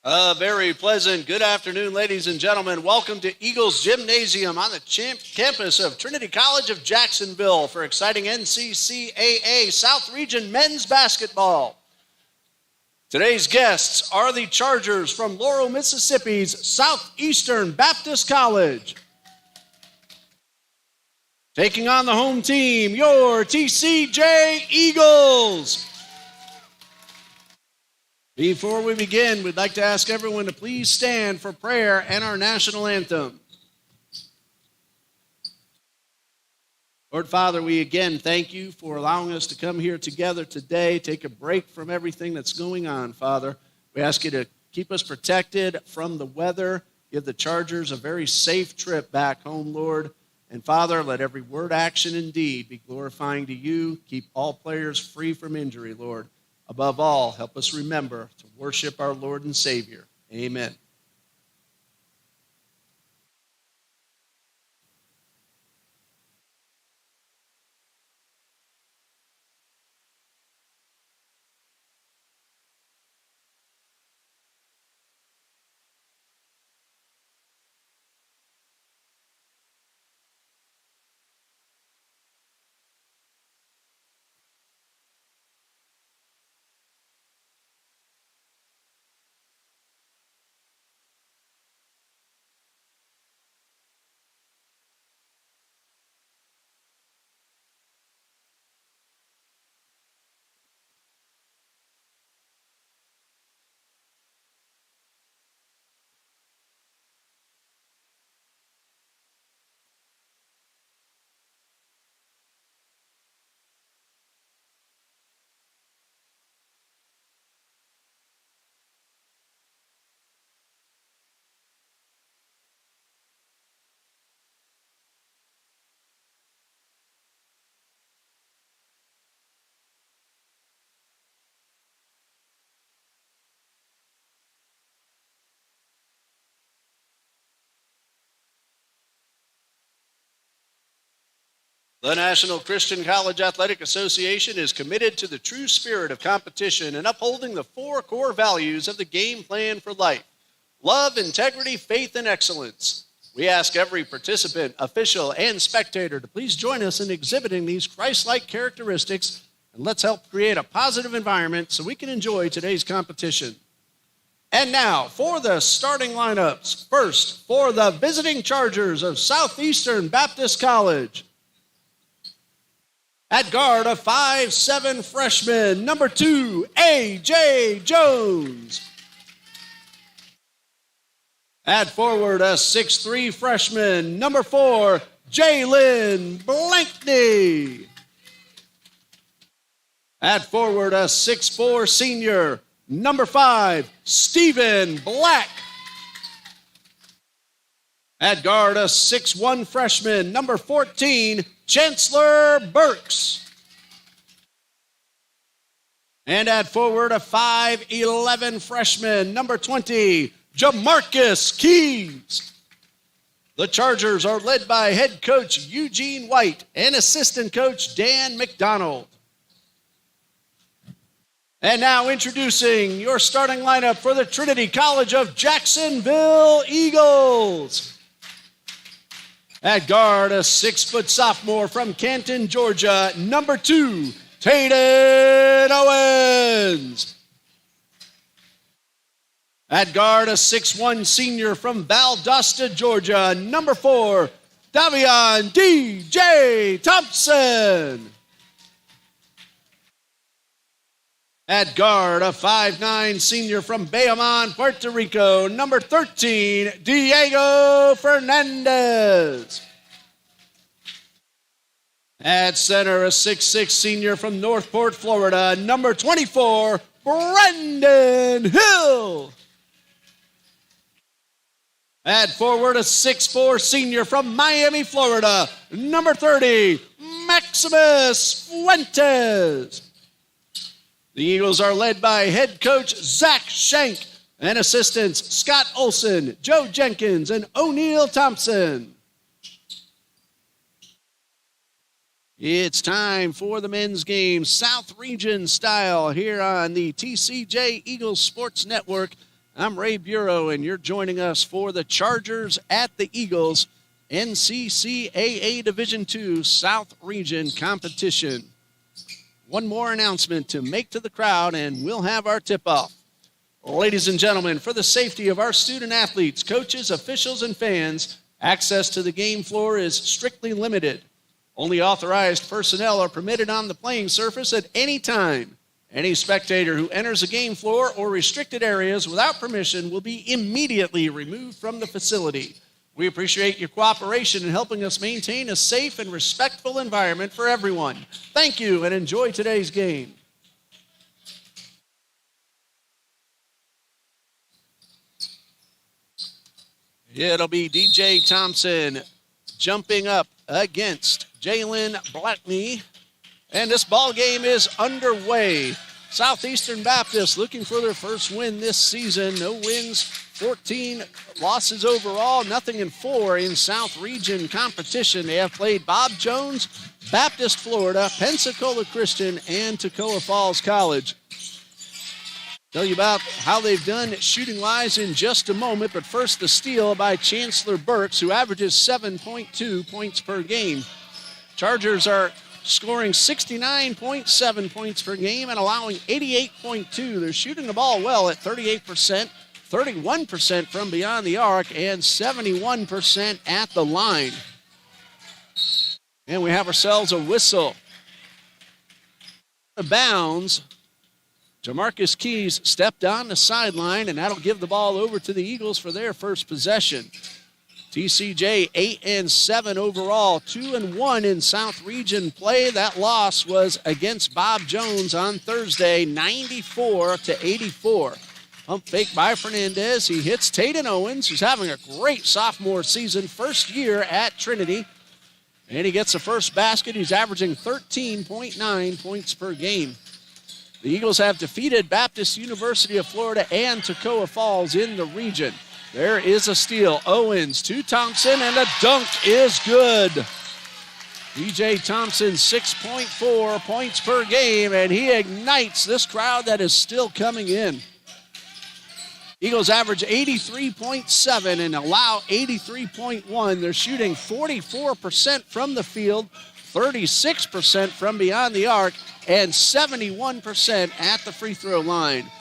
A very pleasant good afternoon, ladies and gentlemen. Welcome to Eagles Gymnasium on the campus of Trinity College of Jacksonville for exciting NCCAA South Region men's basketball. Today's guests are the Chargers from Laurel, Mississippi's Southeastern Baptist College. Taking on the home team, your TCJ Eagles. Before we begin, we'd like to ask everyone to please stand for prayer and our national anthem. Lord Father, we again thank you for allowing us to come here together today, take a break from everything that's going on, Father. We ask you to keep us protected from the weather, give the Chargers a very safe trip back home, Lord. And Father, let every word, action, and deed be glorifying to you. Keep all players free from injury, Lord. Above all, help us remember to worship our Lord and Savior. Amen. The National Christian College Athletic Association is committed to the true spirit of competition and upholding the four core values of the game plan for life: love, integrity, faith, and excellence. We ask every participant, official, and spectator to please join us in exhibiting these Christ-like characteristics, and let's help create a positive environment so we can enjoy today's competition. And now, for the starting lineups. First, for the visiting Chargers of Southeastern Baptist College. At guard, a 5'7" freshman, number 2, A.J. Jones. At forward, a 6'3" freshman, number 4, Jalen Blankney. At forward, a 6'4" senior, number 5, Stephen Black. At guard, a 6'1" freshman, number 14, Chancellor Burks. And at forward, a 5'11" freshman, number 20, Jamarcus Keys. The Chargers are led by head coach Eugene White and assistant coach Dan McDonald. And now introducing your starting lineup for the Trinity College of Jacksonville Eagles. At guard, a 6-foot sophomore from Canton, Georgia, number 2, Tayden Owens. At guard, a 6'1" senior from Valdosta, Georgia, number 4, Davion D.J. Thompson. At guard, a 5'9" senior from Bayamon, Puerto Rico, number 13, Diego Fernandez. At center, a 6'6" senior from Northport, Florida, number 24, Brendan Hill. At forward, a 6'4" senior from Miami, Florida, number 30, Maximus Fuentes. The Eagles are led by head coach Zach Shank and assistants Scott Olson, Joe Jenkins, and O'Neal Thompson. It's time for the men's game, South Region style, here on the TCJ Eagles Sports Network. I'm Ray Bureau, and you're joining us for the Chargers at the Eagles NCCAA Division II South Region competition. One more announcement to make to the crowd, and we'll have our tip-off. Ladies and gentlemen, for the safety of our student athletes, coaches, officials, and fans, access to the game floor is strictly limited. Only authorized personnel are permitted on the playing surface at any time. Any spectator who enters the game floor or restricted areas without permission will be immediately removed from the facility. We appreciate your cooperation in helping us maintain a safe and respectful environment for everyone. Thank you and enjoy today's game. It'll be DJ Thompson jumping up against Jalen Blackney. And this ball game is underway. Southeastern Baptist looking for their first win this season. No wins, 14 losses overall, nothing in 4 in South Region competition. They have played Bob Jones, Baptist Florida, Pensacola Christian, and Toccoa Falls College. Tell you about how they've done shooting-wise in just a moment, but first the steal by Chancellor Burks, who averages 7.2 points per game. Chargers are scoring 69.7 points per game and allowing 88.2. They're shooting the ball well at 38%, 31% from beyond the arc, and 71% at the line. And we have ourselves a whistle. Bounds. Jamarcus Keys stepped on the sideline, and that'll give the ball over to the Eagles for their first possession. TCJ 8-7 overall, 2-1 in South Region play. That loss was against Bob Jones on Thursday, 94-84. Pump fake by Fernandez. He hits Taden Owens, who's having a great sophomore season, first year at Trinity. And he gets the first basket. He's averaging 13.9 points per game. The Eagles have defeated Baptist University of Florida and Toccoa Falls in the region. There is a steal. Owens to Thompson, and a dunk is good. DJ Thompson, 6.4 points per game, and he ignites this crowd that is still coming in. Eagles average 83.7 and allow 83.1. They're shooting 44% from the field, 36% from beyond the arc, and 71% at the free throw line.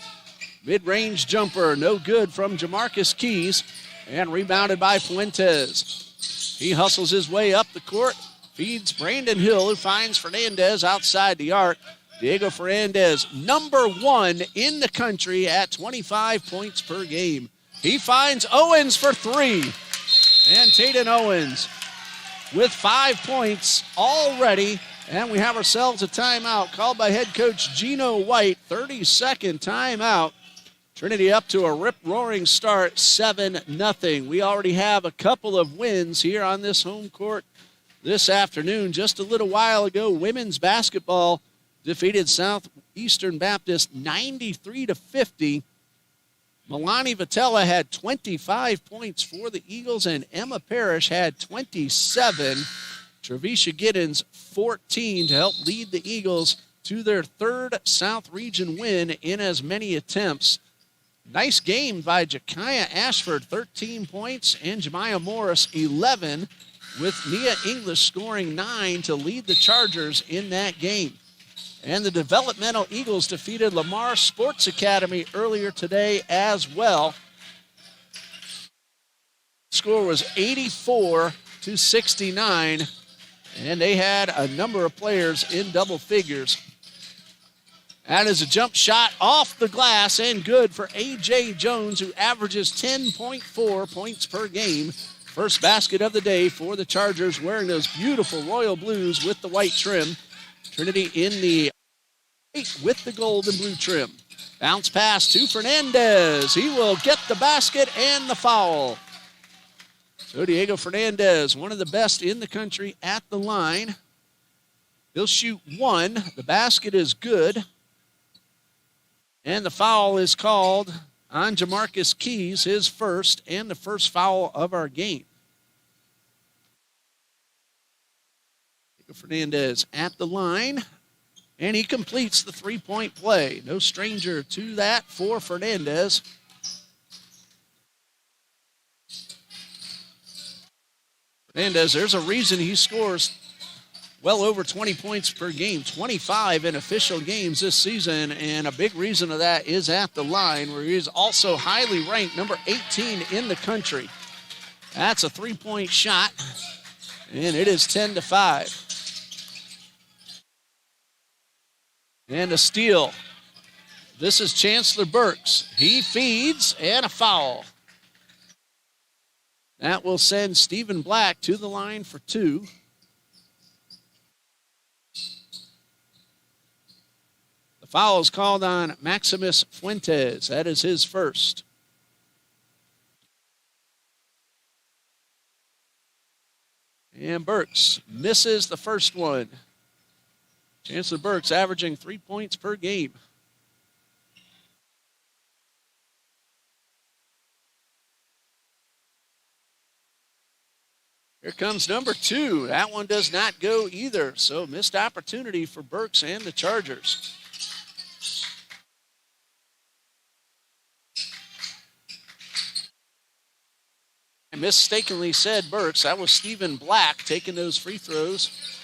Mid-range jumper, no good from Jamarcus Keys, and rebounded by Fuentes. He hustles his way up the court, feeds Brandon Hill, who finds Fernandez outside the arc. Diego Fernandez, number 1 in the country at 25 points per game. He finds Owens for 3. And Taden Owens with 5 points already. And we have ourselves a timeout called by head coach Gino White. 30-second timeout. Trinity up to a rip-roaring start, 7-0. We already have a couple of wins here on this home court this afternoon. Just a little while ago, women's basketball defeated Southeastern Baptist 93-50. Milani Vitella had 25 points for the Eagles, and Emma Parrish had 27. Trevisha Giddens, 14 to help lead the Eagles to their third South Region win in as many attempts. Nice game by Jakaya Ashford, 13 points, and Jemiah Morris, 11, with Nia English scoring 9 to lead the Chargers in that game. And the developmental Eagles defeated Lamar Sports Academy earlier today as well. The score was 84-69, and they had a number of players in double figures. That is a jump shot off the glass and good for A.J. Jones, who averages 10.4 points per game. First basket of the day for the Chargers, wearing those beautiful royal blues with the white trim. Trinity in the white with the gold and blue trim. Bounce pass to Fernandez. He will get the basket and the foul. So Diego Fernandez, one of the best in the country at the line. He'll shoot 1. The basket is good. And the foul is called on Jamarcus Keys, his first, and the first foul of our game. Fernandez at the line, and he completes the three-point play. No stranger to that for Fernandez. Fernandez, there's a reason he scores well over 20 points per game, 25 in official games this season, and a big reason of that is at the line, where he is also highly ranked, number 18 in the country. That's a three-point shot, and it is 10-5. And a steal. This is Chancellor Burks. He feeds, and a foul. That will send Stephen Black to the line for two. The foul is called on Maximus Fuentes. That is his first. And Burks misses the first one. Chancellor Burks averaging 3 points per game. Here comes number two. That one does not go either, so missed opportunity for Burks and the Chargers. I mistakenly said Burks. That was Stephen Black taking those free throws.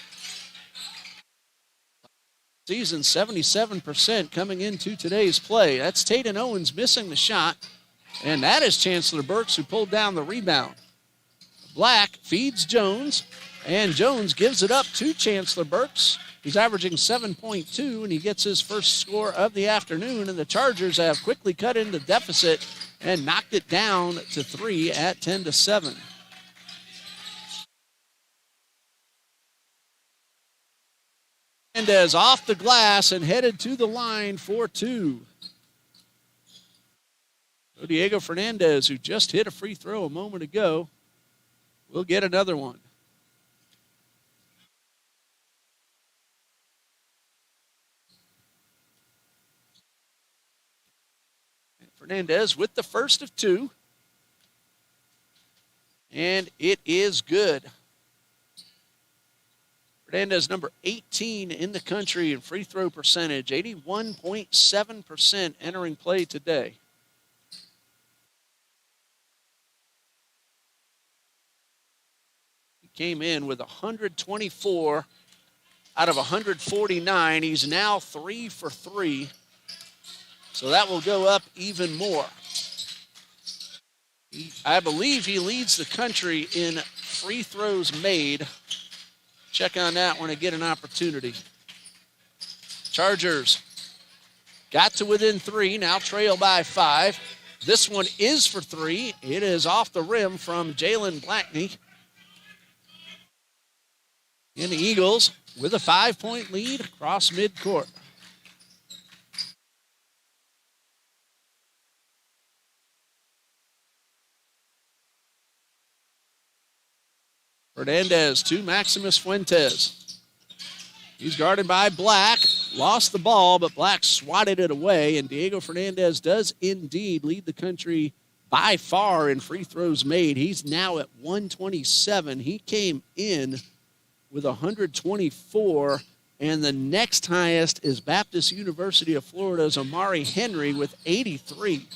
Season 77% coming into today's play. That's Taden Owens missing the shot, and that is Chancellor Burks who pulled down the rebound. Black feeds Jones, and Jones gives it up to Chancellor Burks. He's averaging 7.2, and he gets his first score of the afternoon, and the Chargers have quickly cut into deficit and knocked it down to 3 at 10-7. Fernandez off the glass and headed to the line for two. So Diego Fernandez, who just hit a free throw a moment ago, will get another one. Fernandez with the first of two. And it is good. Fernandez, number 18 in the country in free throw percentage, 81.7% entering play today. He came in with 124 out of 149. He's now 3 for 3. So that will go up even more. I believe he leads the country in free throws made. Check on that when I get an opportunity. Chargers got to within 3, now trail by 5. This one is for 3. It is off the rim from Jalen Blackney. And the Eagles with a 5-point lead across midcourt. Fernandez to Maximus Fuentes. He's guarded by Black. Lost the ball, but Black swatted it away, and Diego Fernandez does indeed lead the country by far in free throws made. He's now at 127. He came in with 124, and the next highest is Baptist University of Florida's Amari Henry with 83.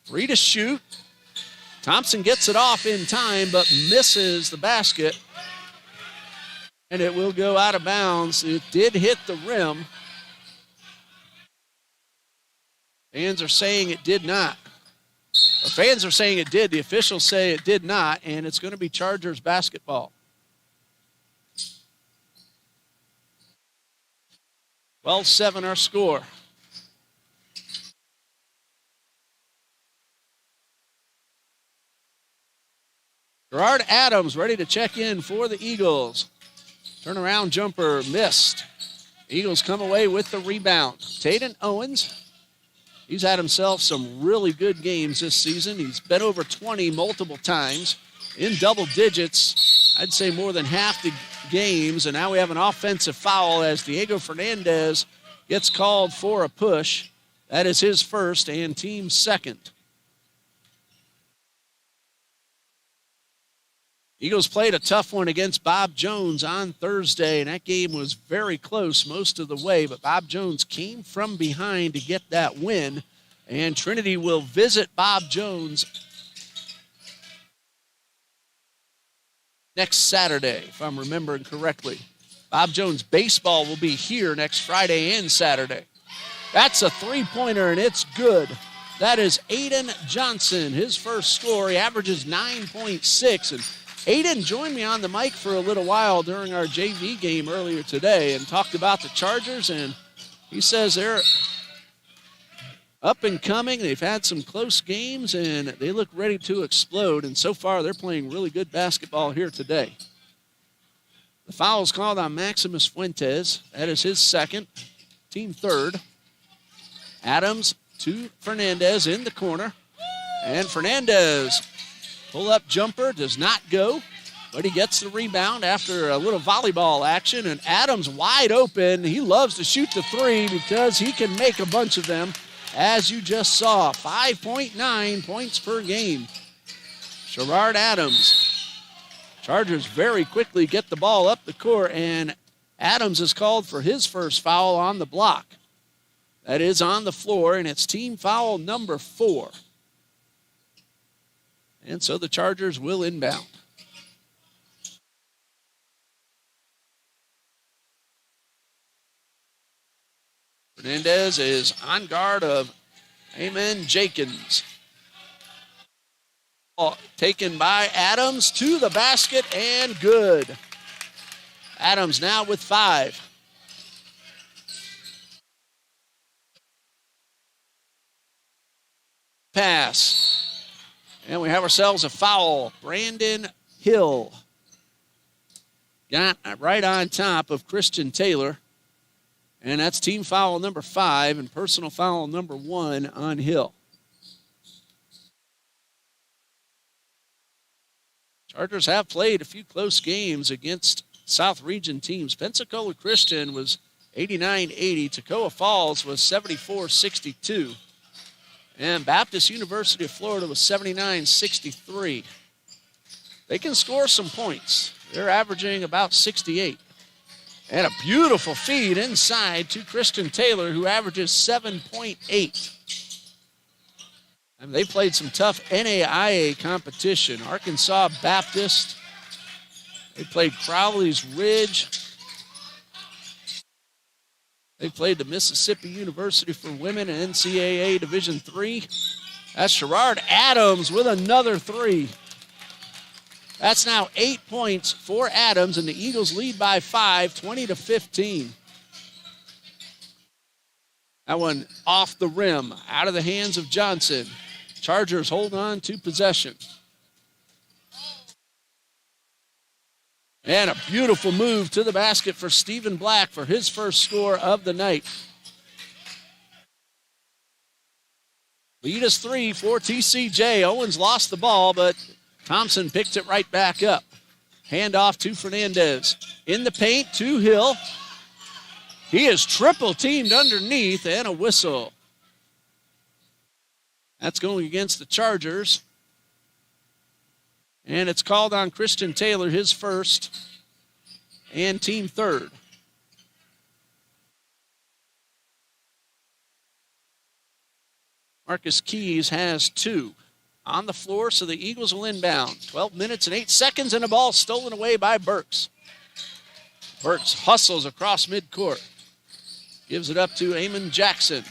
3 to shoot. Thompson gets it off in time, but misses the basket. And it will go out of bounds. It did hit the rim. Fans are saying it did not. Or fans are saying it did. The officials say it did not, and it's going to be Chargers basketball. 12-7 our score. Gerard Adams ready to check in for the Eagles. Turnaround jumper missed. Eagles come away with the rebound. Taden Owens, he's had himself some really good games this season. He's been over 20 multiple times in double digits. I'd say more than half the games. And now we have an offensive foul as Diego Fernandez gets called for a push. That is his first and team's second. Eagles played a tough one against Bob Jones on Thursday, and that game was very close most of the way, but Bob Jones came from behind to get that win, and Trinity will visit Bob Jones next Saturday, if I'm remembering correctly. Bob Jones baseball will be here next Friday and Saturday. That's a three-pointer, and it's good. That is Aiden Johnson, his first score. He averages 9.6. And Aiden joined me on the mic for a little while during our JV game earlier today and talked about the Chargers, and he says they're up and coming. They've had some close games, and they look ready to explode, and so far they're playing really good basketball here today. The foul is called on Maximus Fuentes. That is his second, team third. Adams to Fernandez in the corner. And Fernandez, pull-up jumper, does not go, but he gets the rebound after a little volleyball action. And Adams wide open. He loves to shoot the three because he can make a bunch of them, as you just saw. 5.9 points per game. Sherrard Adams. Chargers very quickly get the ball up the court, and Adams is called for his first foul on the block. That is on the floor, and it's team foul number 4. And so the Chargers will inbound. Fernandez is on guard of Amen Jenkins. Taken by Adams to the basket, and good. Adams now with 5. Pass. And we have ourselves a foul. Brandon Hill got right on top of Christian Taylor. And that's team foul number 5 and personal foul number 1 on Hill. Chargers have played a few close games against South Region teams. Pensacola Christian was 89-80. Toccoa Falls was 74-62. And Baptist University of Florida was 79-63. They can score some points. They're averaging about 68. And a beautiful feed inside to Christian Taylor, who averages 7.8. They played some tough NAIA competition. Arkansas Baptist. They played Crowley's Ridge. They played the Mississippi University for Women in NCAA Division III. That's Sherrard Adams with another 3. That's now 8 points for Adams, and the Eagles lead by 5, 20-15. That one off the rim, out of the hands of Johnson. Chargers hold on to possession. And a beautiful move to the basket for Stephen Black for his first score of the night. Lead is 3 for TCJ. Owens lost the ball, but Thompson picked it right back up. Handoff to Fernandez. In the paint to Hill. He is triple teamed underneath, and a whistle. That's going against the Chargers. And it's called on Christian Taylor, his first, and team third. Marcus Keys has 2 on the floor, so the Eagles will inbound. 12 minutes and 8 seconds, and the ball stolen away by Burks. Burks hustles across midcourt. Gives it up to Amon Jackson.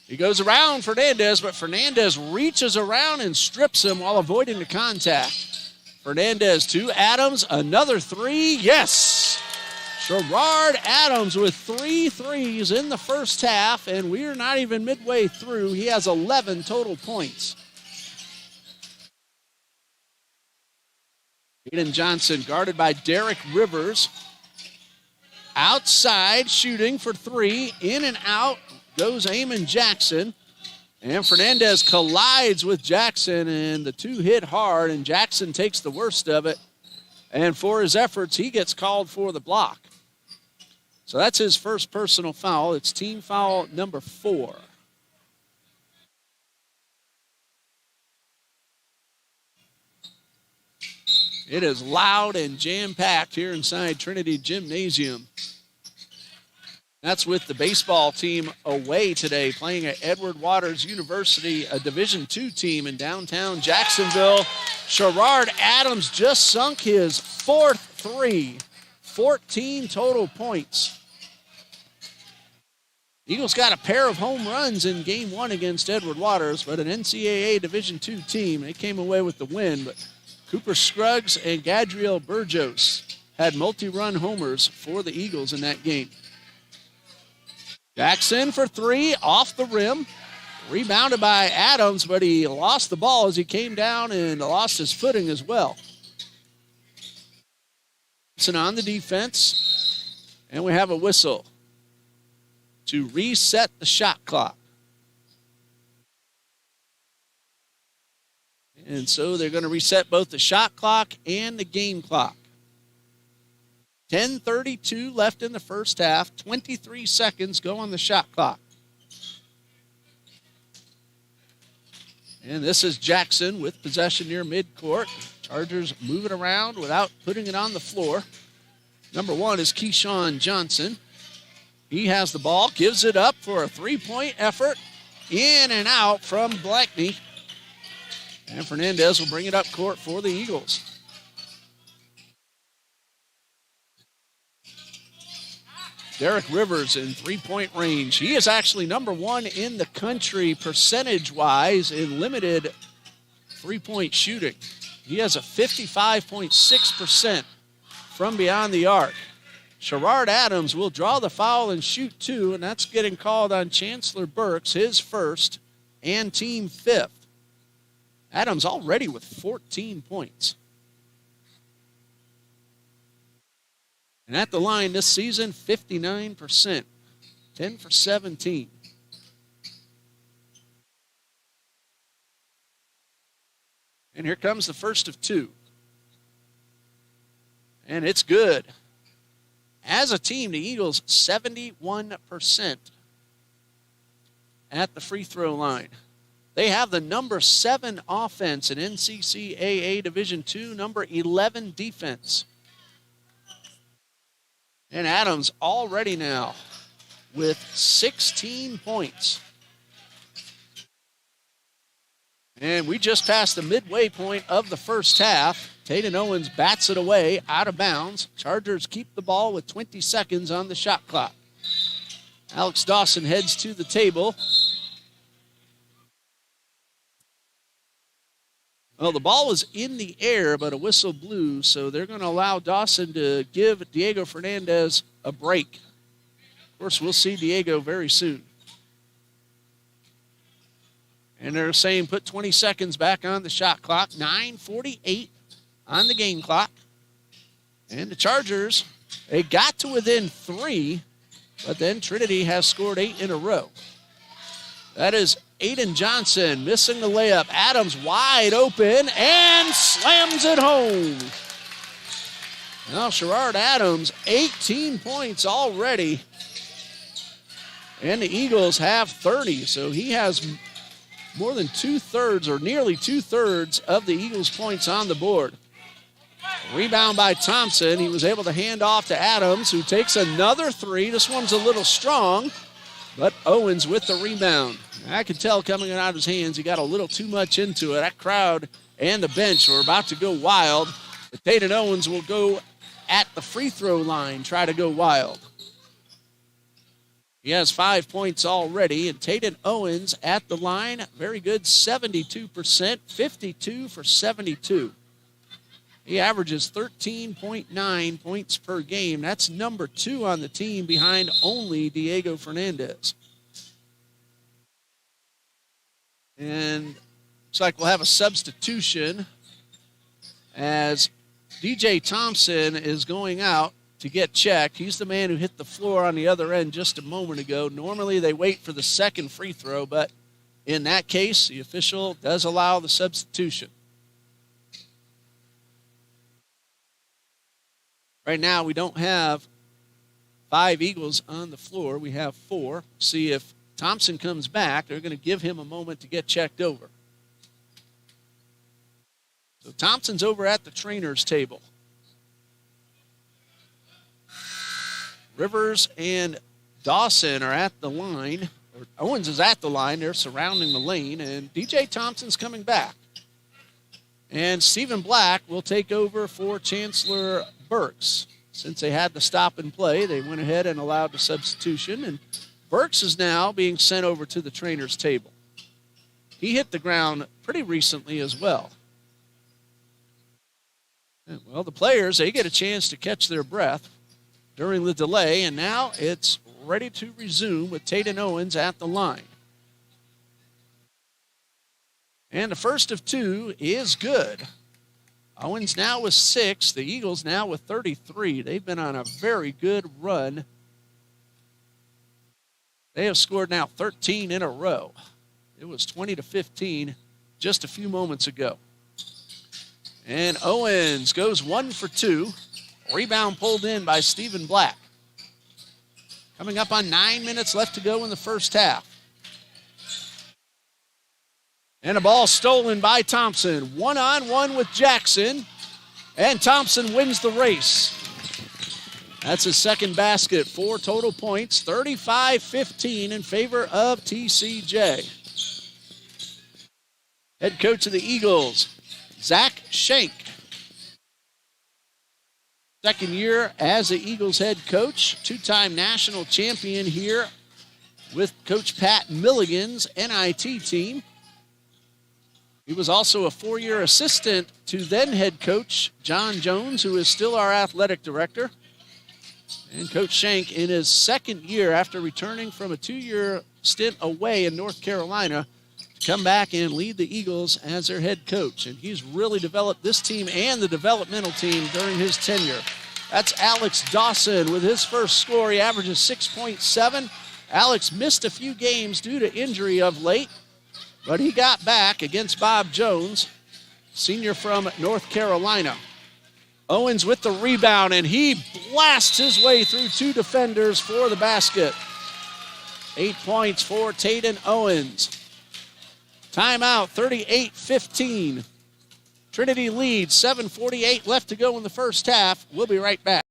He goes around Fernandez, but Fernandez reaches around and strips him while avoiding the contact. Fernandez to Adams, another 3, yes! Sherrard Adams with 3 threes in the first half, and we're not even midway through. He has 11 total points. Aiden Johnson guarded by Derek Rivers. Outside shooting for 3, in and out goes Amon Jackson. And Fernandez collides with Jackson, and the 2 hit hard, and Jackson takes the worst of it. And for his efforts, he gets called for the block. So that's his first personal foul. It's team foul number 4. It is loud and jam-packed here inside Trinity Gymnasium. That's with the baseball team away today, playing at Edward Waters University, a Division II team in downtown Jacksonville. Sherrard Adams just sunk his fourth three. 14 total points. Eagles got a pair of home runs in game one against Edward Waters, but an NCAA Division II team, they came away with the win. But Cooper Scruggs and Gadriel Burgos had multi-run homers for the Eagles in that game. Jackson for three, off the rim. Rebounded by Adams, but he lost the ball as he came down and lost his footing as well. Thompson on the defense, and we have a whistle to reset the shot clock. And so they're going to reset both the shot clock and the game clock. 10:32 left in the first half. 23 seconds go on the shot clock. And this is Jackson with possession near midcourt. Chargers move it around without putting it on the floor. Number one is Keyshawn Johnson. He has the ball, gives it up for a three-point effort. In and out from Blackney. And Fernandez will bring it up court for the Eagles. Derek Rivers in three-point range. He is actually number one in the country percentage-wise in limited three-point shooting. He has a 55.6% from beyond the arc. Sherrard Adams will draw the foul and shoot two, and that's getting called on Chancellor Burks, his first and team fifth. Adams already with 14 points. And at the line this season, 59%, 10 for 17. And here comes the first of two. And it's good. As a team, the Eagles 71% at the free throw line. They have the number 7 offense in NCCAA Division II, number 11 defense. And Adams already now with 16 points. And we just passed the midway point of the first half. Taden Owens bats it away, out of bounds. Chargers keep the ball with 20 seconds on the shot clock. Alex Dawson heads to the table. Well, the ball was in the air, but a whistle blew, so they're going to allow Dawson to give Diego Fernandez a break. Of course, we'll see Diego very soon. And they're saying put 20 seconds back on the shot clock. 9:48 on the game clock. And the Chargers, they got to within 3, but then Trinity has scored 8 in a row. That is Aiden Johnson missing the layup. Adams wide open and slams it home. Now Sherrard Adams, 18 points already. And the Eagles have 30, so he has more than 2/3 or nearly 2/3 of the Eagles' points on the board. Rebound by Thompson. He was able to hand off to Adams, who takes another 3. This one's a little strong, but Owens with the rebound. I can tell coming out of his hands, he got a little too much into it. That crowd and the bench were about to go wild. But Taden Owens will go at the free throw line, try to go wild. He has 5 points already, and Taden Owens at the line, very good, 72%, 52 for 72. He averages 13.9 points per game. That's number 2 on the team behind only Diego Fernandez. And looks like we'll have a substitution as DJ Thompson is going out to get checked. He's the man who hit the floor on the other end just a moment ago. Normally they wait for the second free throw, but in that case, the official does allow the substitution. Right now, we don't have 5 Eagles on the floor. We have 4. See if Thompson comes back. They're going to give him a moment to get checked over. So Thompson's over at the trainer's table. Rivers and Dawson are at the line. Owens is at the line. They're surrounding the lane, and DJ Thompson's coming back. And Stephen Black will take over for Chancellor Burks. Since they had the stop and play, they went ahead and allowed the substitution, and Burks is now being sent over to the trainer's table. He hit the ground pretty recently as well. And, well, the players, they get a chance to catch their breath during the delay, and now it's ready to resume with Taden Owens at the line. And the first of two is good. Owens now with 6. The Eagles now with 33. They've been on a very good run. They have scored now 13 in a row. It was 20-15 just a few moments ago. And Owens goes 1 for 2. Rebound pulled in by Stephen Black. Coming up on 9 minutes left to go in the first half. And a ball stolen by Thompson. 1-on-1 with Jackson. And Thompson wins the race. That's his second basket. 4 total points. 35-15 in favor of TCJ. Head coach of the Eagles, Zach Schenk. Second year as the Eagles head coach. 2-time national champion here with Coach Pat Milligan's NIT team. He was also a 4-year assistant to then head coach John Jones, who is still our athletic director. And Coach Schenk, in his second year after returning from a 2-year stint away in North Carolina, to come back and lead the Eagles as their head coach. And he's really developed this team and the developmental team during his tenure. That's Alex Dawson with his first score. He averages 6.7. Alex missed a few games due to injury of late, but he got back against Bob Jones, senior from North Carolina. Owens with the rebound, and he blasts his way through 2 defenders for the basket. 8 points for Taden Owens. Timeout, 38-15. Trinity leads, 7:48 left to go in the first half. We'll be right back.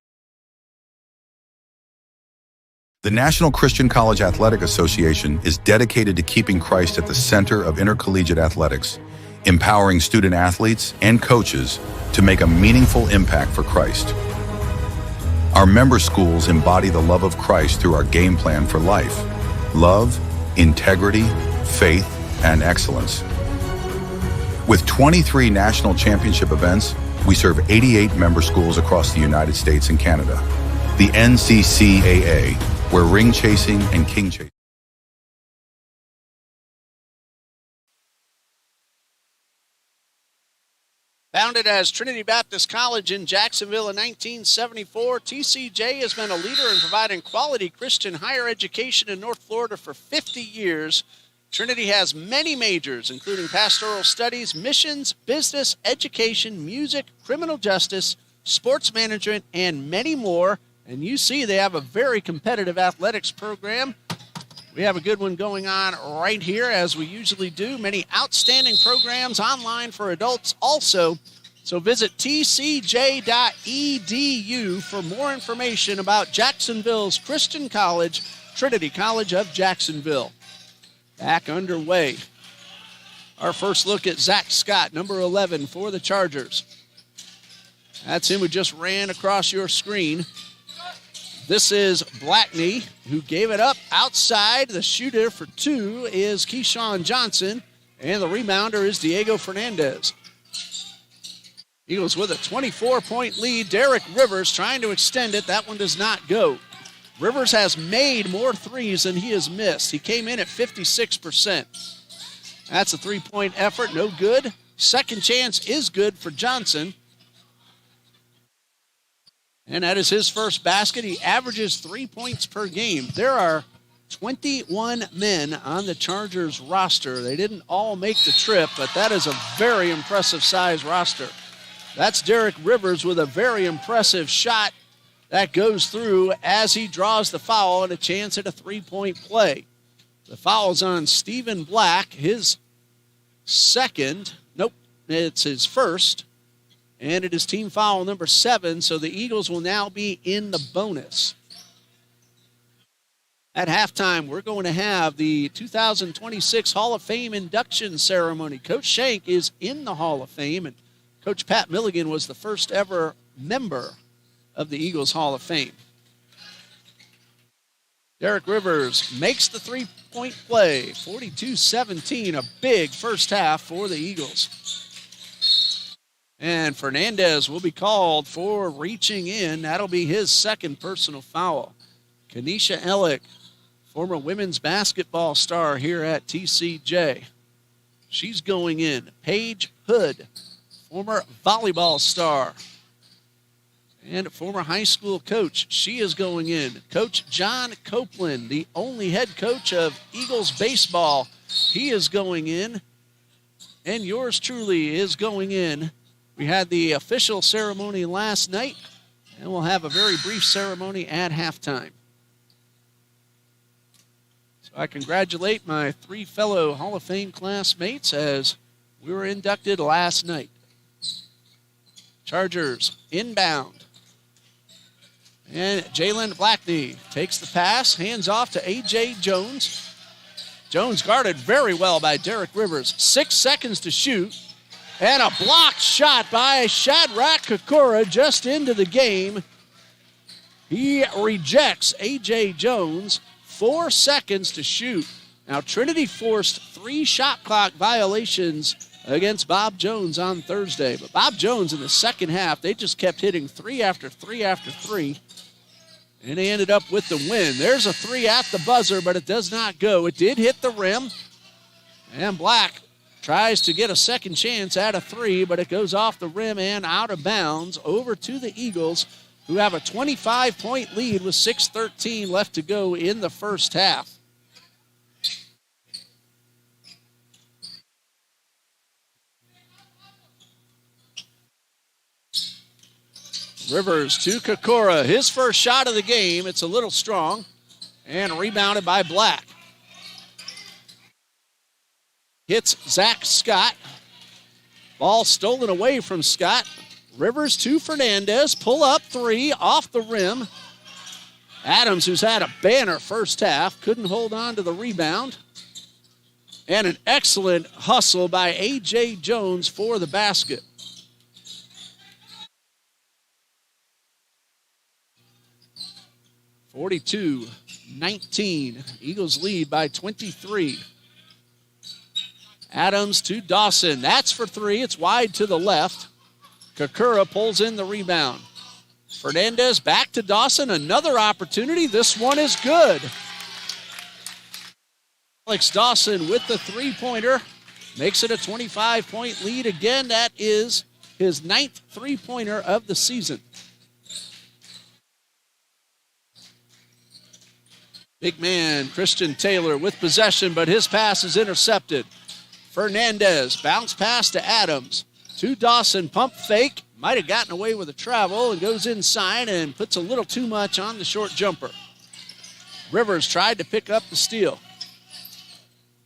The National Christian College Athletic Association is dedicated to keeping Christ at the center of intercollegiate athletics, empowering student athletes and coaches to make a meaningful impact for Christ. Our member schools embody the love of Christ through our game plan for life: love, integrity, faith, and excellence. With 23 national championship events, we serve 88 member schools across the United States and Canada. The NCCAA, where ring chasing and king chasing. Founded as Trinity Baptist College in Jacksonville in 1974, TCJ has been a leader in providing quality Christian higher education in North Florida for 50 years. Trinity has many majors, including pastoral studies, missions, business, education, music, criminal justice, sports management, and many more. And you see they have a very competitive athletics program. We have a good one going on right here, as we usually do. Many outstanding programs online for adults also. So visit tcj.edu for more information about Jacksonville's Christian College, Trinity College of Jacksonville. Back underway. Our first look at Zach Scott, number 11 for the Chargers. That's him who just ran across your screen. This is Blackney, who gave it up outside. The shooter for 2 is Keyshawn Johnson, and the rebounder is Diego Fernandez. Eagles with a 24-point lead. Derek Rivers trying to extend it. That one does not go. Rivers has made more threes than he has missed. He came in at 56%. That's a 3-point effort, no good. Second chance is good for Johnson. And that is his first basket. He averages 3 points per game. There are 21 men on the Chargers roster. They didn't all make the trip, but that is a very impressive size roster. That's Derek Rivers with a very impressive shot that goes through as he draws the foul and a chance at a 3-point play. The foul's on Stephen Black, his second. Nope, it's his first. And it is team foul number 7, so the Eagles will now be in the bonus. At halftime, we're going to have the 2026 Hall of Fame induction ceremony. Coach Schenk is in the Hall of Fame, and Coach Pat Milligan was the first ever member of the Eagles Hall of Fame. Derek Rivers makes the three-point play, 42-17, a big first half for the Eagles. And Fernandez will be called for reaching in. That'll be his second personal foul. Kenesha Ellick, former women's basketball star here at TCJ. She's going in. Paige Hood, former volleyball star and former high school coach. She is going in. Coach John Copeland, the only head coach of Eagles baseball, he is going in. And yours truly is going in. We had the official ceremony last night, and we'll have a very brief ceremony at halftime. So I congratulate my three fellow Hall of Fame classmates as we were inducted last night. Chargers inbound. And Jalen Blackney takes the pass, hands off to A.J. Jones. Jones guarded very well by Derek Rivers. 6 seconds to shoot. And a blocked shot by Shadrach Kokora just into the game. He rejects A.J. Jones. 4 seconds to shoot. Now, Trinity forced 3 shot clock violations against Bob Jones on Thursday. But Bob Jones in the second half, they just kept hitting 3 after 3 after 3. And they ended up with the win. There's a 3 at the buzzer, but it does not go. It did hit the rim. And Black tries to get a second chance at a 3, but it goes off the rim and out of bounds over to the Eagles, who have a 25-point lead with 6:13 left to go in the first half. Rivers to Kokora. His first shot of the game. It's a little strong. And rebounded by Black. Hits Zach Scott. Ball stolen away from Scott. Rivers to Fernandez. Pull up 3 off the rim. Adams, who's had a banner first half, couldn't hold on to the rebound. And an excellent hustle by A.J. Jones for the basket. (42-19). Eagles lead by 23. Adams to Dawson. That's for 3. It's wide to the left. Kokora pulls in the rebound. Fernandez back to Dawson. Another opportunity. This one is good. Alex Dawson with the three-pointer. Makes it a 25-point lead. Again, that is his 9th three-pointer of the season. Big man Christian Taylor with possession, but his pass is intercepted. Fernandez, bounce pass to Adams. To Dawson, pump fake. Might have gotten away with a travel and goes inside and puts a little too much on the short jumper. Rivers tried to pick up the steal.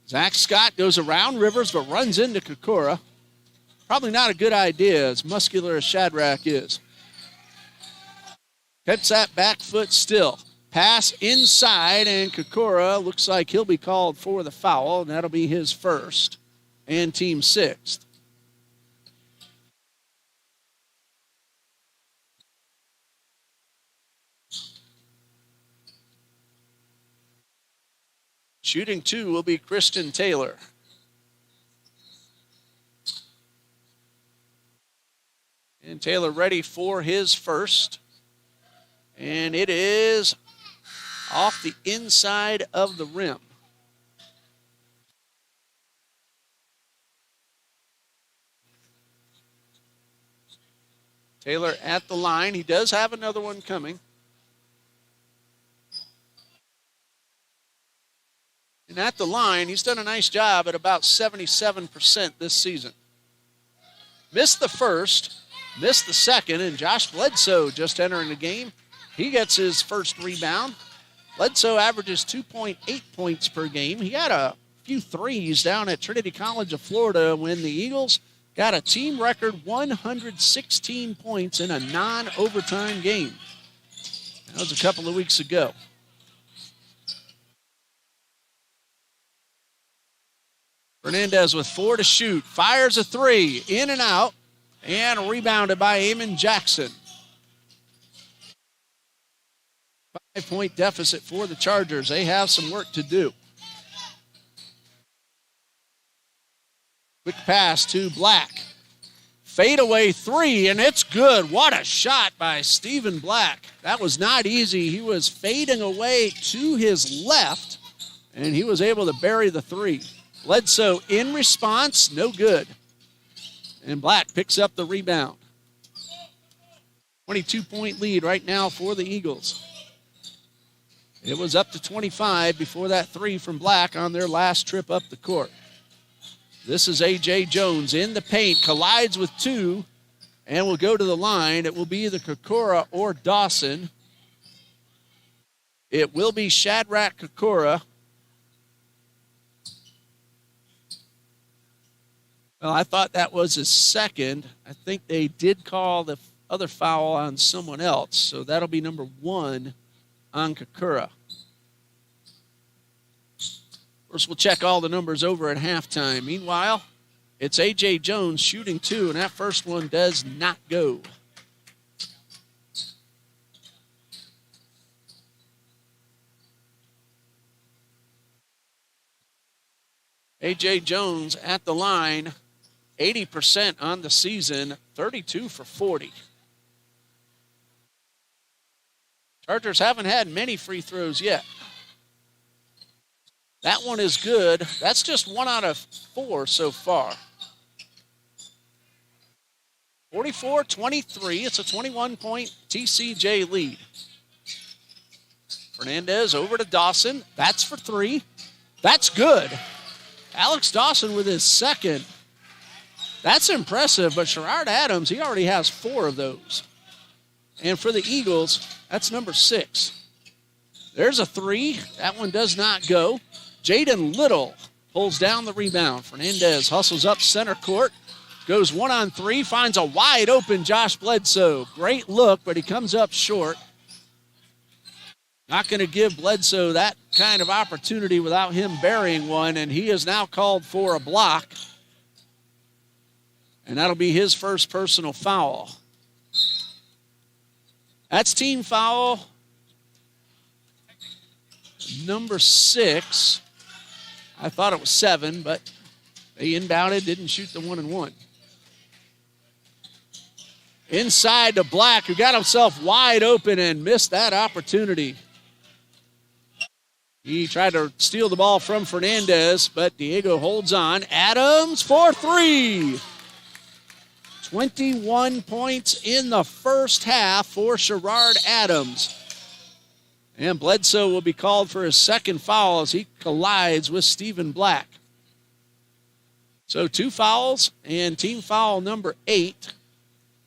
Zach Scott goes around Rivers but runs into Kokora. Probably not a good idea, as muscular as Shadrach is. Gets that back foot still. Pass inside, and Kokora looks like he'll be called for the foul, and that'll be his first and team 6th. Shooting 2 will be Christian Taylor. And Taylor ready for his first. And it is off the inside of the rim. Taylor at the line. He does have another one coming. And at the line, he's done a nice job at about 77% this season. Missed the first, missed the second, and Josh Bledsoe just entering the game. He gets his first rebound. Bledsoe averages 2.8 points per game. He had a few threes down at Trinity College of Florida when the Eagles got a team record 116 points in a non-overtime game. That was a couple of weeks ago. Fernandez with 4 to shoot. Fires a 3. In and out. And rebounded by Eamon Jackson. 5-point deficit for the Chargers. They have some work to do. Quick pass to Black. Fadeaway three, and it's good. What a shot by Stephen Black. That was not easy. He was fading away to his left, and he was able to bury the three. Bledsoe in response, no good. And Black picks up the rebound. 22-point lead right now for the Eagles. It was up to 25 before that three from Black on their last trip up the court. This is A.J. Jones in the paint, collides with two, and will go to the line. It will be either Kokora or Dawson. It will be Shadrach Kokora. Well, I thought that was his second. I think they did call the other foul on someone else, so that'll be number one on Kokora. First, we'll check all the numbers over at halftime. Meanwhile, it's A.J. Jones shooting two, and that first one does not go. A.J. Jones at the line, 80% on the season, 32 for 40. Chargers haven't had many free throws yet. That one is good. That's just 1 out of 4 so far. 44-23. It's a 21-point TCJ lead. Fernandez over to Dawson. That's for 3. That's good. Alex Dawson with his second. That's impressive, but Sherrard Adams, he already has 4 of those. And for the Eagles, that's number 6. There's a 3. That one does not go. Jaden Little pulls down the rebound. Fernandez hustles up center court. Goes 1-on-3, finds a wide open Josh Bledsoe. Great look, but he comes up short. Not going to give Bledsoe that kind of opportunity without him burying one, and he is now called for a block. And that'll be his first personal foul. That's team foul number 6. I thought it was 7, but they inbounded, didn't shoot the 1-and-1. Inside to Black, who got himself wide open and missed that opportunity. He tried to steal the ball from Fernandez, but Diego holds on. Adams for 3. 21 points in the first half for Sherrard Adams. And Bledsoe will be called for his second foul as he collides with Stephen Black. So 2 fouls and team foul number 8.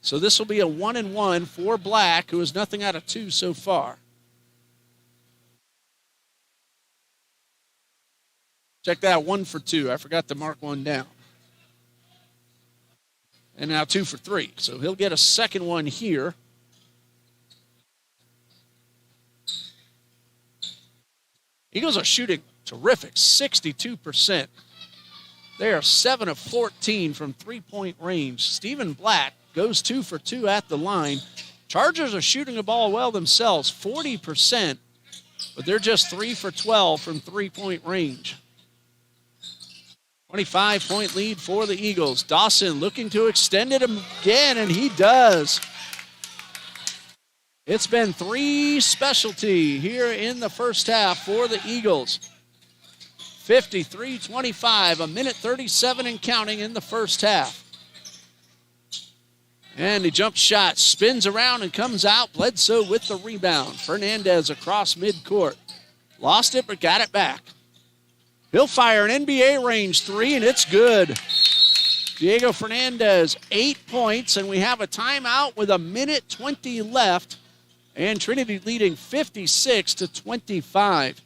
So this will be a 1-and-1 for Black, who has nothing out of 2 so far. Check that, 1 for 2. I forgot to mark one down. And now 2 for 3. So he'll get a second one here. Eagles are shooting terrific, 62%. They are 7 of 14 from three-point range. Stephen Black goes 2 for 2 at the line. Chargers are shooting the ball well themselves, 40%, but they're just 3 for 12 from three-point range. 25-point lead for the Eagles. Dawson looking to extend it again, and he does. It's been 3 specialty here in the first half for the Eagles. 53-25, a minute 37 and counting in the first half. And the jump shot spins around and comes out. Bledsoe with the rebound. Fernandez across midcourt. Lost it, but got it back. He'll fire an NBA range 3, and it's good. Diego Fernandez, 8 points, and we have a timeout with a minute 20 left. And Trinity leading 56-25.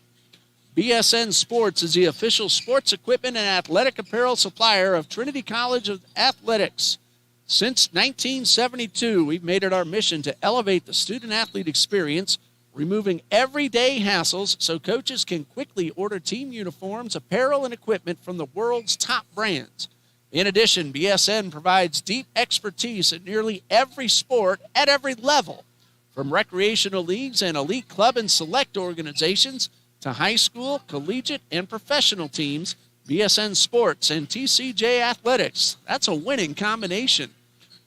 BSN Sports is the official sports equipment and athletic apparel supplier of Trinity College of Athletics. Since 1972, we've made it our mission to elevate the student-athlete experience, removing everyday hassles so coaches can quickly order team uniforms, apparel, and equipment from the world's top brands. In addition, BSN provides deep expertise in nearly every sport at every level, from recreational leagues and elite club and select organizations to high school, collegiate, and professional teams. BSN Sports and TCJ Athletics. That's a winning combination.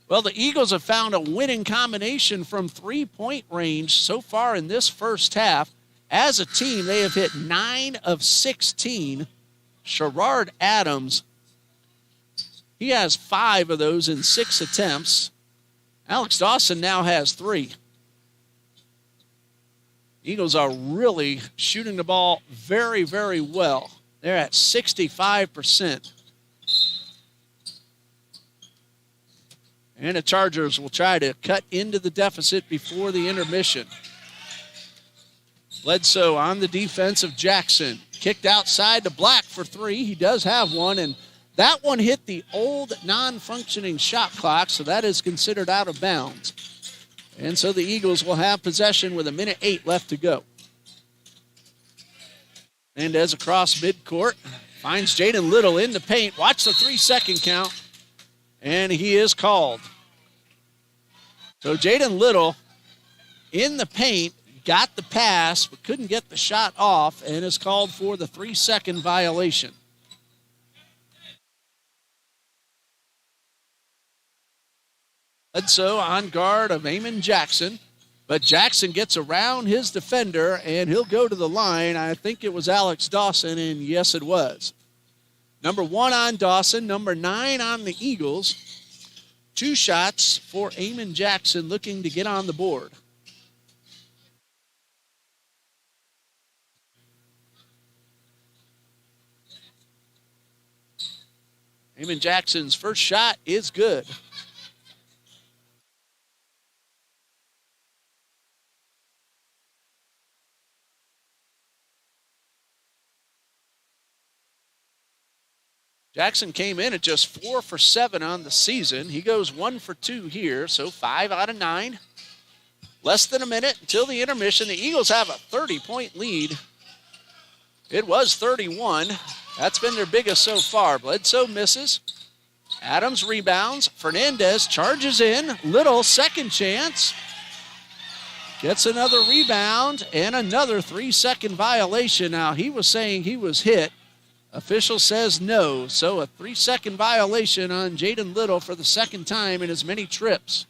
Well, the Eagles have found a winning combination from three-point range so far in this first half. As a team, they have hit 9 of 16. Sherrard Adams, he has 5 of those in 6 attempts. Alex Dawson now has 3. Eagles are really shooting the ball very, very well. They're at 65%. And the Chargers will try to cut into the deficit before the intermission. Bledsoe on the defense of Jackson. Kicked outside to Black for 3. He does have one, and that one hit the old non-functioning shot clock, so that is considered out of bounds. And so the Eagles will have possession with 1:08 left to go. Mendez across midcourt, finds Jaden Little in the paint. Watch the 3-second count, and he is called. So Jaden Little in the paint, got the pass, but couldn't get the shot off, and is called for the 3-second violation. Bledsoe on guard of Amon Jackson. But Jackson gets around his defender, and he'll go to the line. I think it was Alex Dawson, and yes, it was. Number 1 on Dawson, number 9 on the Eagles. 2 shots for Amon Jackson looking to get on the board. Amon Jackson's first shot is good. Jackson came in at just 4 for 7 on the season. He goes 1 for 2 here, so 5 out of 9. Less than a minute until the intermission. The Eagles have a 30-point lead. It was 31. That's been their biggest so far. Bledsoe misses. Adams rebounds. Fernandez charges in. Little, second chance. Gets another rebound and another 3-second violation. Now, he was saying he was hit. Official says no, so a 3-second violation on Jaden Little for the second time in as many trips.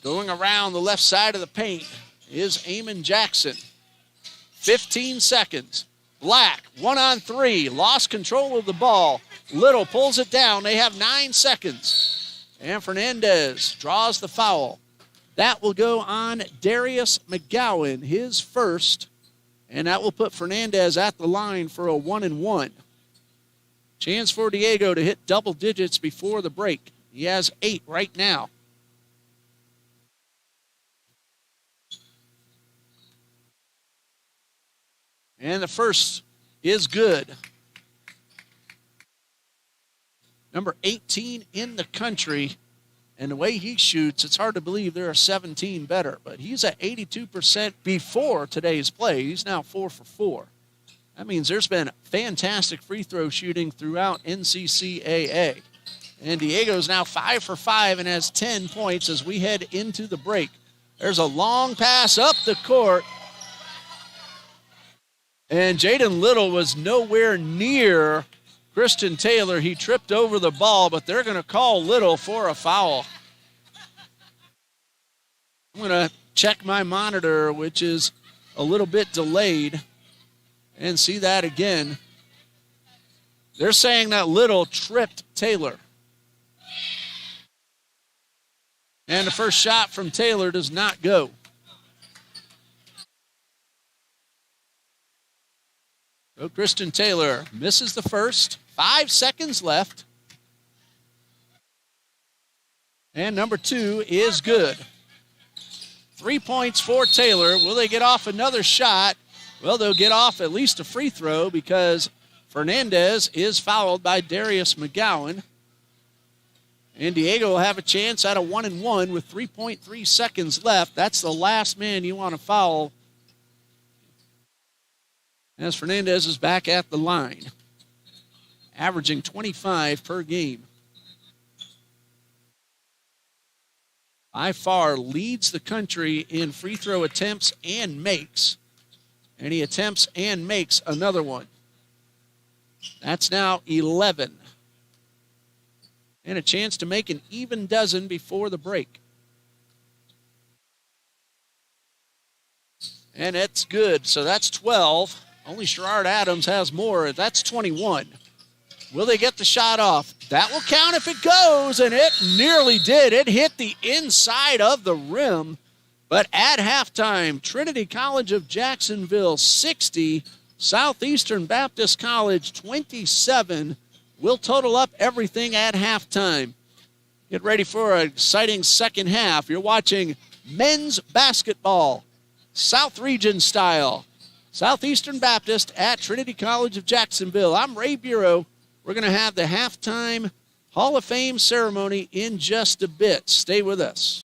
Going around the left side of the paint is Amon Jackson. 15 seconds. Black, 1-on-3, lost control of the ball. Little pulls it down. They have 9 seconds. And Fernandez draws the foul. That will go on Darius McGowan, his first. And that will put Fernandez at the line for a 1-and-1. Chance for Diego to hit double digits before the break. He has 8 right now. And the first is good. Number 18 in the country, and the way he shoots, it's hard to believe there are 17 better, but he's at 82% before today's play. He's now 4 for 4. That means there's been fantastic free throw shooting throughout NCCAA. And Diego's now 5 for 5 and has 10 points as we head into the break. There's a long pass up the court. And Jaden Little was nowhere near Christian Taylor. He tripped over the ball, but they're going to call Little for a foul. I'm going to check my monitor, which is a little bit delayed, and see that again. They're saying that Little tripped Taylor. And the first shot from Taylor does not go. So Christian Taylor misses the first. 5 seconds left. And number 2 is good. 3 points for Taylor. Will they get off another shot? Well, they'll get off at least a free throw because Fernandez is fouled by Darius McGowan. And Diego will have a chance at a 1-1 with 3.3 seconds left. That's the last man you want to foul, as Fernandez is back at the line, averaging 25 per game. By far leads the country in free throw attempts and makes. And he attempts and makes another one. That's now 11. And a chance to make an even dozen before the break. And it's good. So that's 12. Only Sherrard Adams has more. That's 21. Will they get the shot off? That will count if it goes, and it nearly did. It hit the inside of the rim. But at halftime, Trinity College of Jacksonville 60, Southeastern Baptist College 27. We'll total up everything at halftime. Get ready for an exciting second half. You're watching men's basketball, South Region style. Southeastern Baptist at Trinity College of Jacksonville. I'm Ray Bureau. We're going to have the halftime Hall of Fame ceremony in just a bit. Stay with us.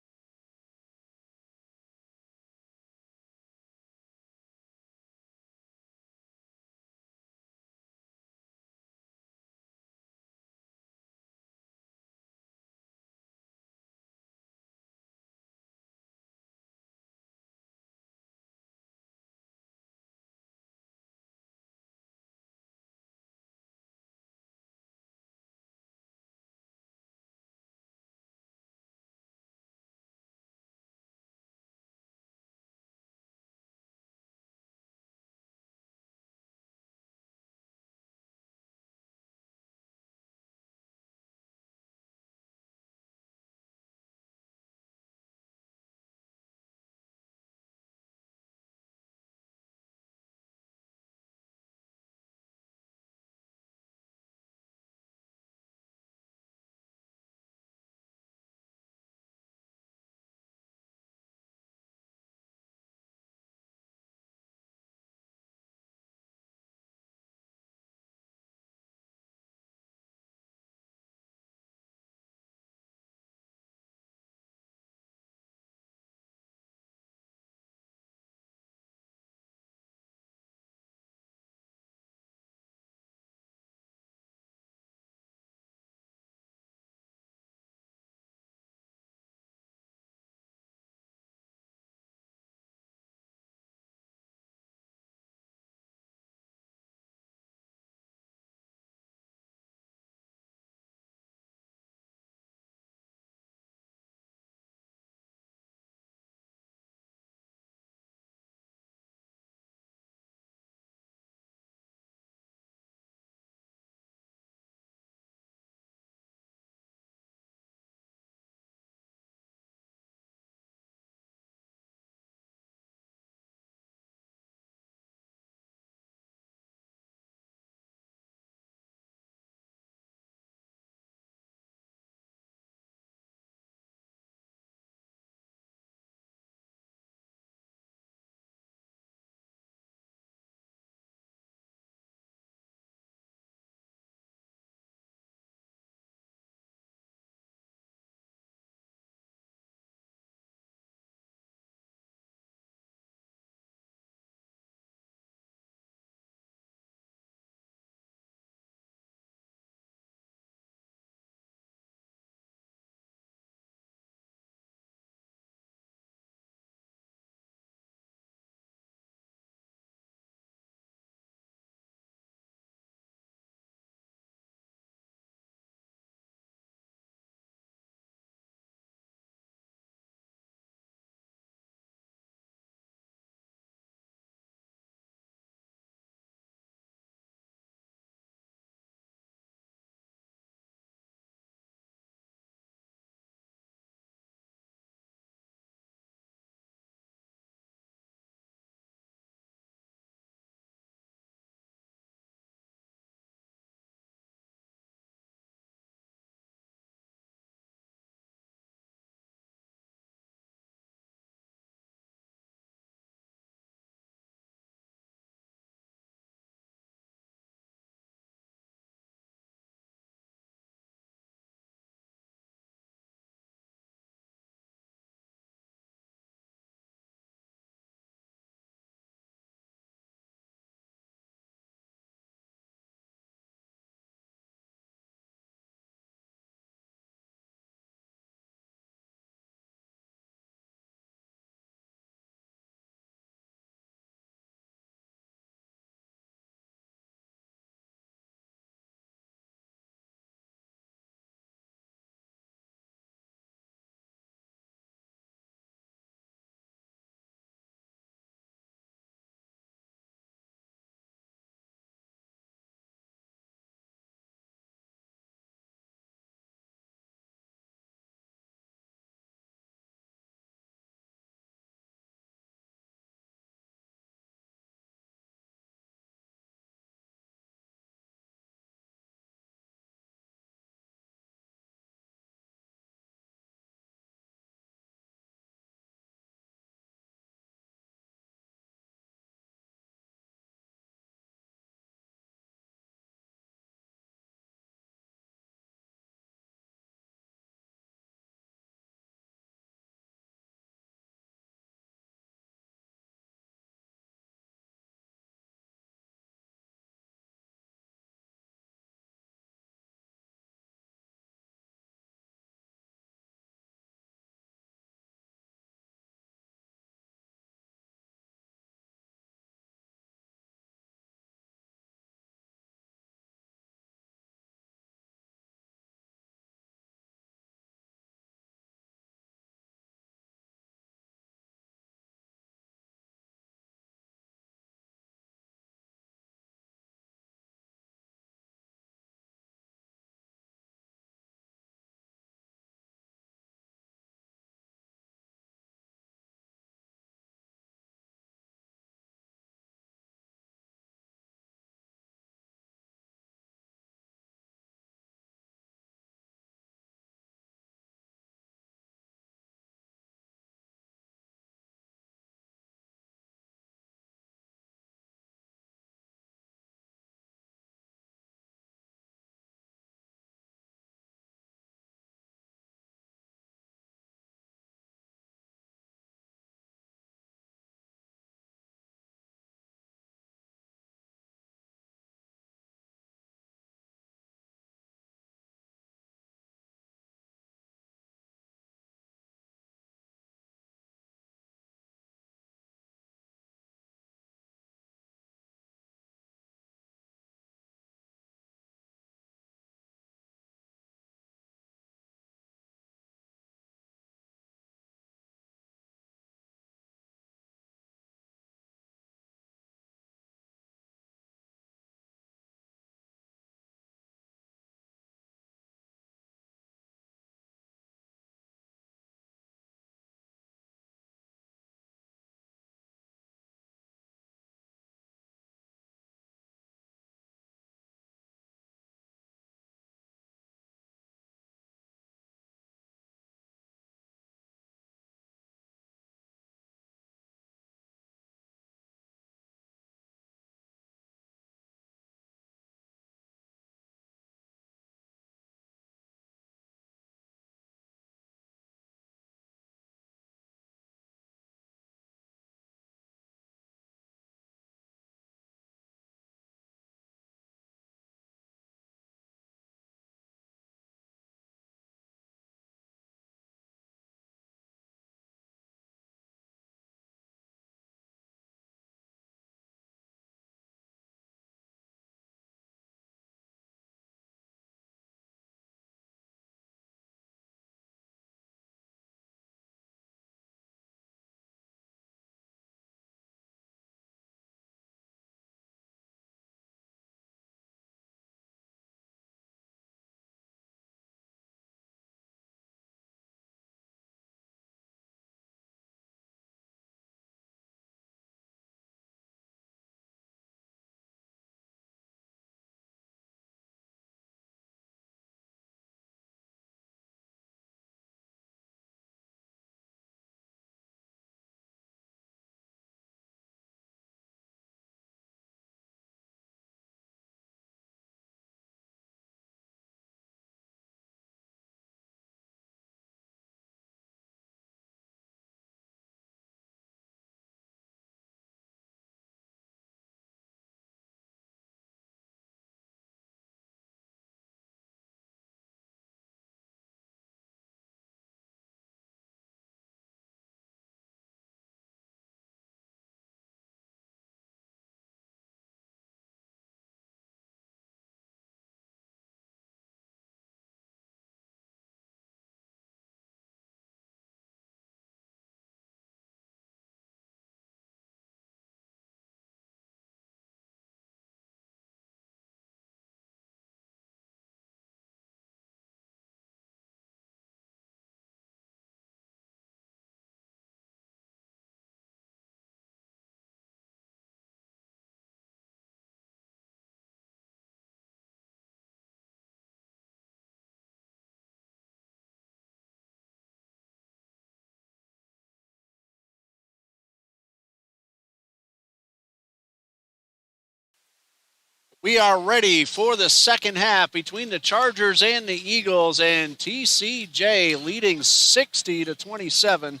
We are ready for the second half between the Chargers and the Eagles, and TCJ leading 60-27.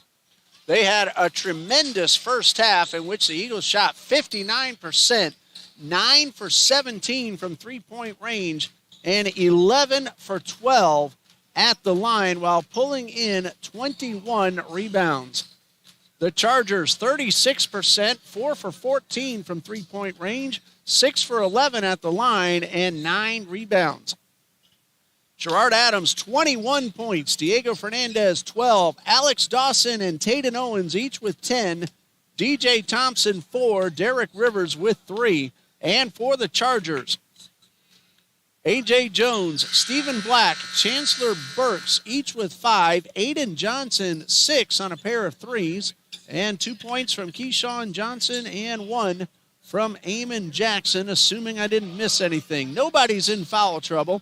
They had a tremendous first half in which the Eagles shot 59%, 9 for 17 from three-point range, and 11 for 12 at the line while pulling in 21 rebounds. The Chargers 36%, 4 for 14 from three-point range, 6 for 11 at the line, and 9 rebounds. Gerard Adams, 21 points. Diego Fernandez, 12. Alex Dawson and Taden Owens each with 10. DJ Thompson, 4. Derek Rivers with 3. And for the Chargers, A.J. Jones, Stephen Black, Chancellor Burks, each with 5. Aiden Johnson, 6 on a pair of threes. And 2 points from Keyshawn Johnson and 1 from Eamon Jackson, assuming I didn't miss anything. Nobody's in foul trouble.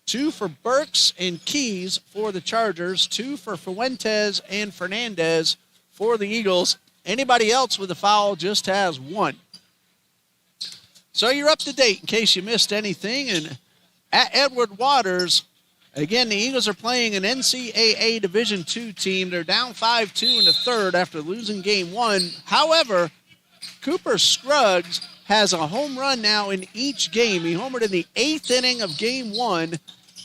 2 for Burks and Keys for the Chargers. 2 for Fuentes and Fernandez for the Eagles. Anybody else with a foul just has 1. So you're up to date in case you missed anything. And at Edward Waters, again, the Eagles are playing an NCAA Division II team. They're down 5-2 in the third after losing game 1. However, Cooper Scruggs has a home run now in each game. He homered in the 8th inning of game 1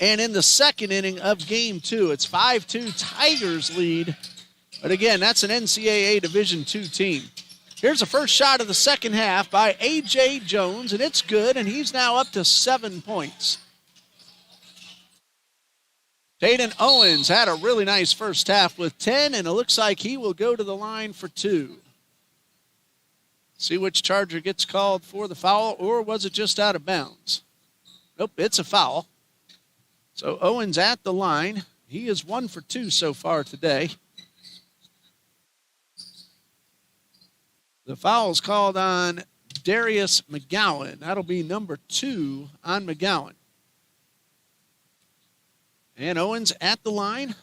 and in the 2nd inning of game 2. It's 5-2 Tigers lead. But again, that's an NCAA Division II team. Here's the first shot of the second half by A.J. Jones, and it's good, and he's now up to 7 points. Taden Owens had a really nice first half with 10, and it looks like he will go to the line for 2. See which Charger gets called for the foul, or was it just out of bounds? Nope, it's a foul. So Owens at the line. He is 1 for 2 so far today. The foul is called on Darius McGowan. That'll be number 2 on McGowan. And Owens at the line.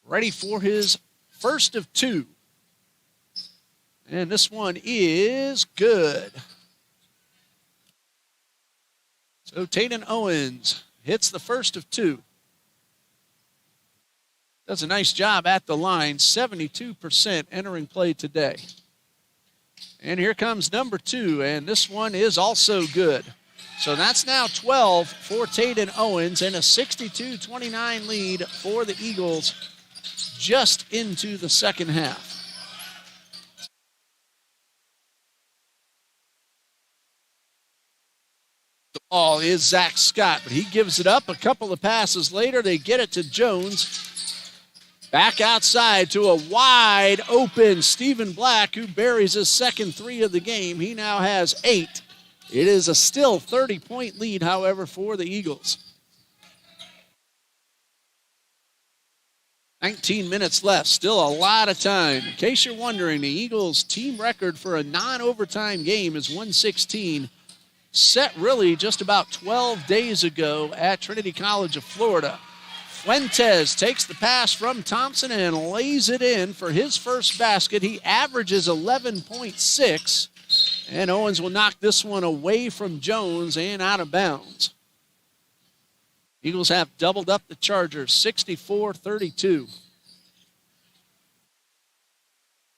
Ready for his first of 2. And this one is good. So Taden Owens hits the first of 2. Does a nice job at the line, 72% entering play today. And here comes number 2, and this one is also good. So that's now 12 for Taden Owens and a 62-29 lead for the Eagles just into the second half. The ball is Zach Scott, but he gives it up. A couple of passes later, they get it to Jones. Back outside to a wide open Stephen Black, who buries his second 3 of the game. He now has 8. It is a still 30-point lead, however, for the Eagles. 19 minutes left, still a lot of time. In case you're wondering, the Eagles' team record for a non-overtime game is 116, set really just about 12 days ago at Trinity College of Florida. Fuentes takes the pass from Thompson and lays it in for his first basket. He averages 11.6, and Owens will knock this one away from Jones and out of bounds. Eagles have doubled up the Chargers, 64-32.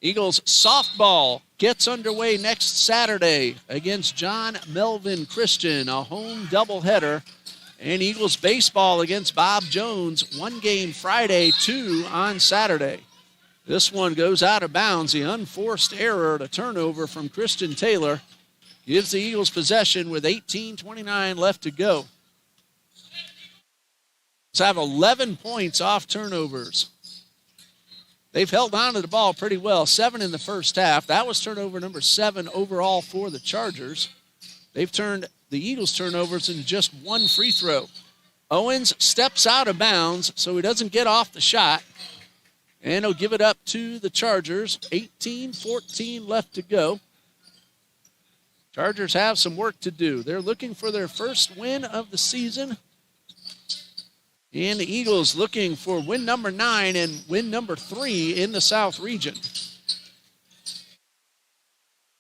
Eagles softball gets underway next Saturday against John Melvin Christian, a home doubleheader. And Eagles baseball against Bob Jones, 1 game Friday, 2 on Saturday. This one goes out of bounds. The unforced error, the turnover from Christian Taylor, gives the Eagles possession with 18:29 left to go. Eagles have 11 points off turnovers. They've held on to the ball pretty well, 7 in the first half. That was turnover number 7 overall for the Chargers. They've turned the Eagles' turnovers into just 1 free throw. Owens steps out of bounds, so he doesn't get off the shot. And he'll give it up to the Chargers. 18-14 left to go. Chargers have some work to do. They're looking for their first win of the season. And the Eagles looking for win number 9 and win number 3 in the South region.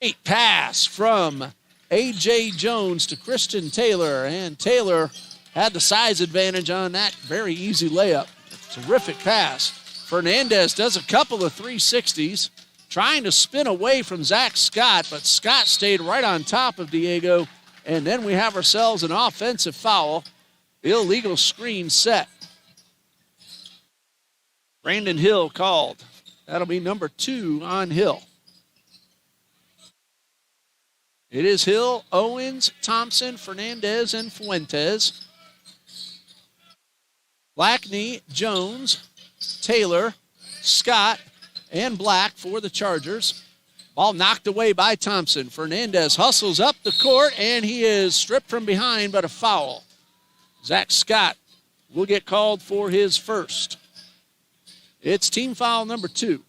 Great pass from A.J. Jones to Christian Taylor, and Taylor had the size advantage on that very easy layup. Terrific pass. Fernandez does a couple of 360s, trying to spin away from Zach Scott, but Scott stayed right on top of Diego, and then we have ourselves an offensive foul. Illegal screen set. Brandon Hill called. That'll be number 2 on Hill. It is Hill, Owens, Thompson, Fernandez, and Fuentes. Blackney, Jones, Taylor, Scott, and Black for the Chargers. Ball knocked away by Thompson. Fernandez hustles up the court, and he is stripped from behind, but a foul. Zach Scott will get called for his first. It's team foul number 2.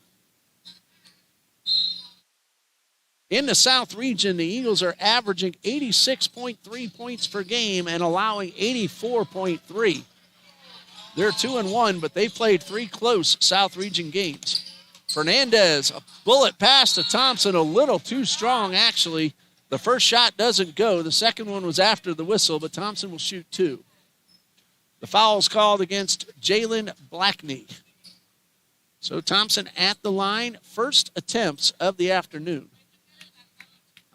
In the South region, the Eagles are averaging 86.3 points per game and allowing 84.3. They're 2-1, but they played 3 close South region games. Fernandez, a bullet pass to Thompson, a little too strong, actually. The first shot doesn't go. The second one was after the whistle, but Thompson will shoot 2. The foul's called against Jalen Blackney. So Thompson at the line, first attempts of the afternoon.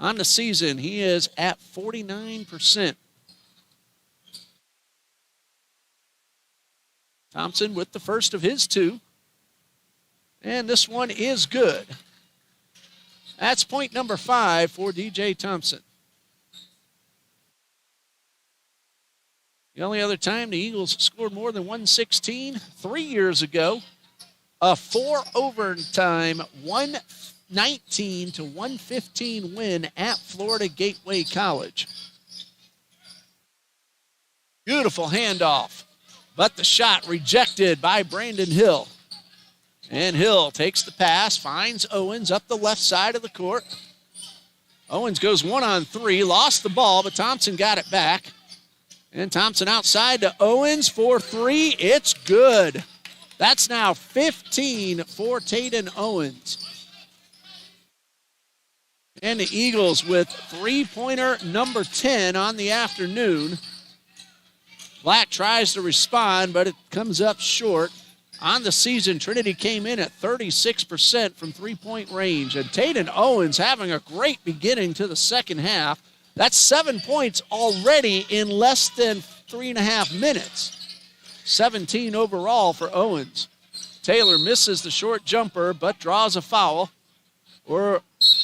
On the season, he is at 49%. Thompson with the first of his 2. And this one is good. That's point number 5 for DJ Thompson. The only other time the Eagles scored more than 116, 3 years ago. A 4-overtime, 119-115 win at Florida Gateway College. Beautiful handoff, but the shot rejected by Brandon Hill. And Hill takes the pass, finds Owens up the left side of the court. Owens goes 1-on-3, lost the ball, but Thompson got it back. And Thompson outside to Owens for 3. It's good. That's now 15 for Taden Owens. And the Eagles with 3-pointer number 10 on the afternoon. Black tries to respond, but it comes up short. On the season, Trinity came in at 36% from three-point range. And Taden Owens having a great beginning to the second half. That's 7 points already in less than 3.5 minutes. 17 overall for Owens. Taylor misses the short jumper, but draws a foul. Or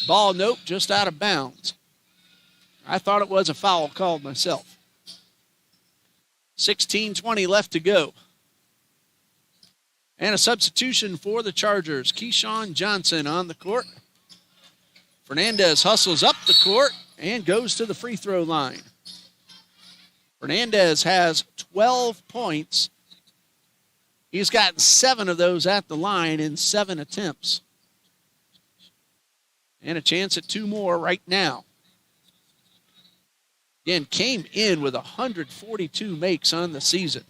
ball, nope, just out of bounds. I thought it was a foul called myself. 16:20 left to go. And a substitution for the Chargers. Keyshawn Johnson on the court. Fernandez hustles up the court and goes to the free throw line. Fernandez has 12 points. He's gotten 7 of those at the line in 7 attempts. And a chance at 2 more right now. Again, came in with 142 makes on the season.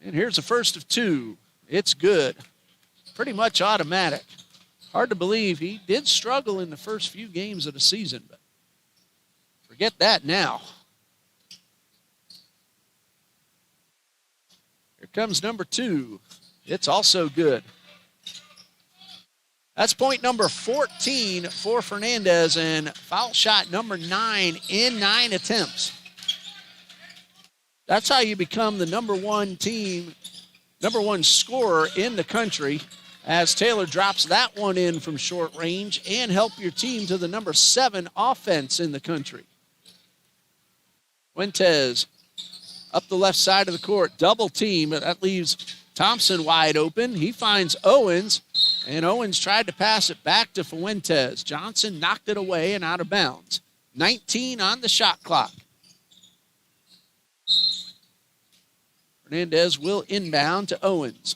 And here's the first of 2. It's good. Pretty much automatic. Hard to believe he did struggle in the first few games of the season, but forget that now. Here comes number 2. It's also good. That's point number 14 for Fernandez, and foul shot number 9 in 9 attempts. That's how you become the number 1 team, number 1 scorer in the country, as Taylor drops that one in from short range and help your team to the number 7 offense in the country. Fuentes up the left side of the court, double team, but that leaves Thompson wide open. He finds Owens, and Owens tried to pass it back to Fuentes. Johnson knocked it away and out of bounds. 19 on the shot clock. Fernandez will inbound to Owens.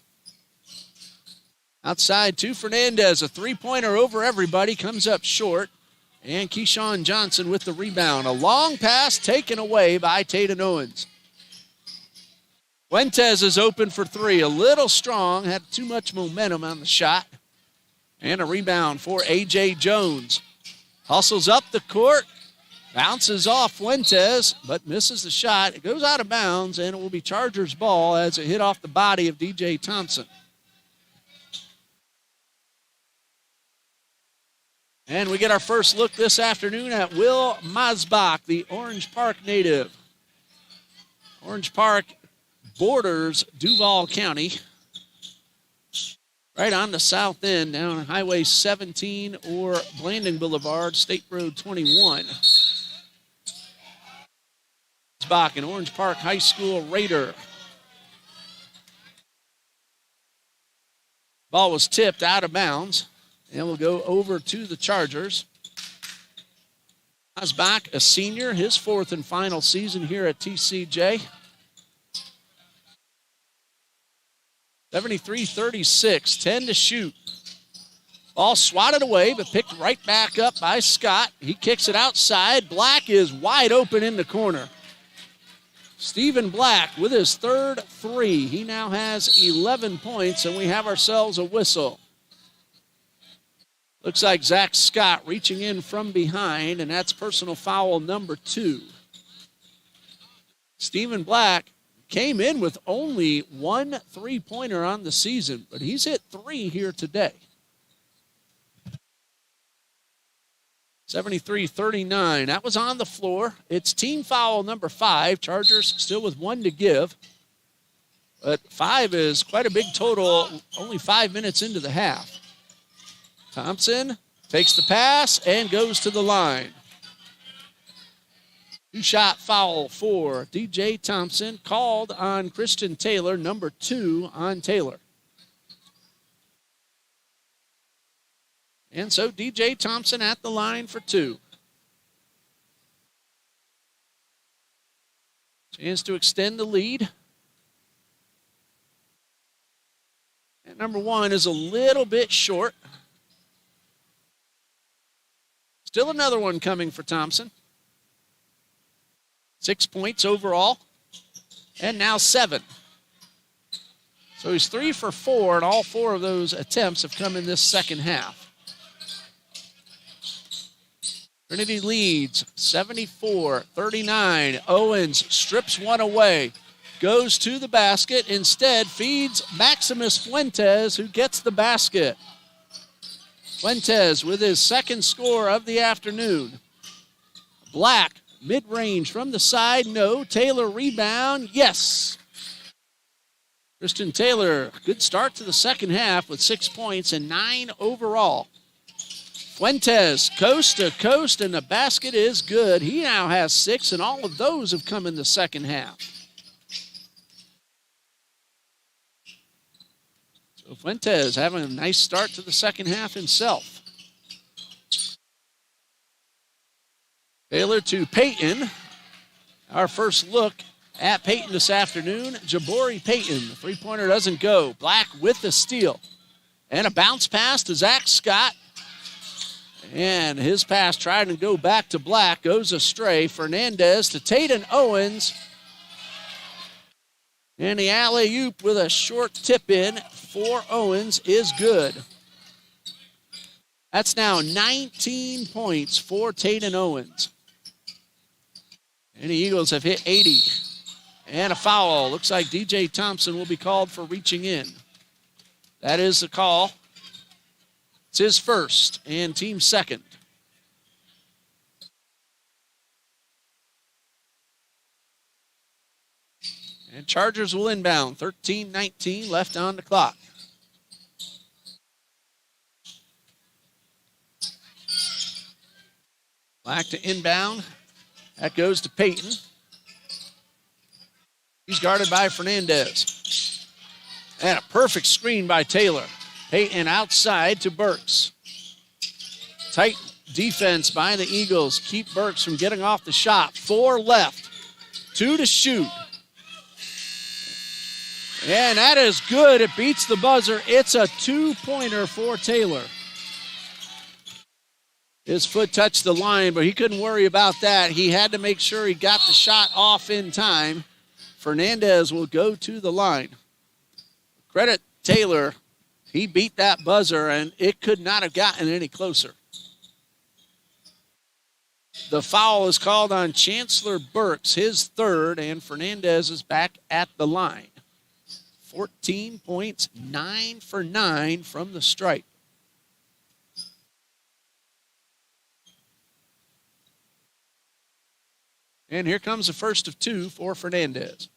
Outside to Fernandez, a 3-pointer over everybody, comes up short. And Keyshawn Johnson with the rebound. A long pass taken away by Taden Owens. Fuentes is open for 3, a little strong, had too much momentum on the shot. And a rebound for A.J. Jones. Hustles up the court, bounces off Fuentes, but misses the shot. It goes out of bounds, and it will be Chargers ball as it hit off the body of D.J. Thompson. And we get our first look this afternoon at Will Masbach, the Orange Park native. Orange Park borders Duval County, right on the south end, down Highway 17 or Blanding Boulevard, State Road 21. Masbach, an Orange Park High School Raider. Ball was tipped out of bounds and will go over to the Chargers. Masbach, a senior, his fourth and final season here at TCJ. 73-36, 10 to shoot. Ball swatted away, but picked right back up by Scott. He kicks it outside. Black is wide open in the corner. Stephen Black with his third three. He now has 11 points, and we have ourselves a whistle. Looks like Zach Scott reaching in from behind, and that's personal foul number 2. Stephen Black came in with only one three-pointer on the season, but he's hit 3 here today. 73-39. That was on the floor. It's team foul number 5. Chargers still with 1 to give. But 5 is quite a big total, only 5 minutes into the half. Thompson takes the pass and goes to the line. 2-shot foul for D.J. Thompson, called on Christian Taylor, number 2 on Taylor. And so D.J. Thompson at the line for 2. Chance to extend the lead. And number 1 is a little bit short. Still another one coming for Thompson. 6 points overall, and now 7. So he's 3 for 4, and all 4 of those attempts have come in this second half. Trinity leads 74-39. Owens strips one away, goes to the basket, instead feeds Maximus Fuentes, who gets the basket. Fuentes with his second score of the afternoon. Black, mid-range from the side, no. Taylor rebound, yes. Christian Taylor, good start to the second half with 6 points and 9 overall. Fuentes, coast to coast, and the basket is good. He now has 6, and all of those have come in the second half. So Fuentes having a nice start to the second half himself. Taylor to Payton. Our first look at Payton this afternoon. Jabari Payton. The three-pointer doesn't go. Black with the steal. And a bounce pass to Zach Scott. And his pass tried to go back to Black. Goes astray. Fernandez to Taden Owens. And the alley-oop with a short tip-in for Owens is good. That's now 19 points for Taden Owens. And the Eagles have hit 80. And a foul. Looks like D.J. Thompson will be called for reaching in. That is the call. It's his first and team second. And Chargers will inbound. 13-19 left on the clock. Black to inbound. That goes to Payton. He's guarded by Fernandez. And a perfect screen by Taylor. Payton outside to Burks. Tight defense by the Eagles. Keep Burks from getting off the shot. 4 left. 2 to shoot. And that is good. It beats the buzzer. It's a 2-pointer for Taylor. His foot touched the line, but he couldn't worry about that. He had to make sure he got the shot off in time. Fernandez will go to the line. Credit Taylor. He beat that buzzer, and it could not have gotten any closer. The foul is called on Chancellor Burks, his third, and Fernandez is back at the line. 14 points, 9 for 9 from the stripe. And here comes the first of two for Fernandez.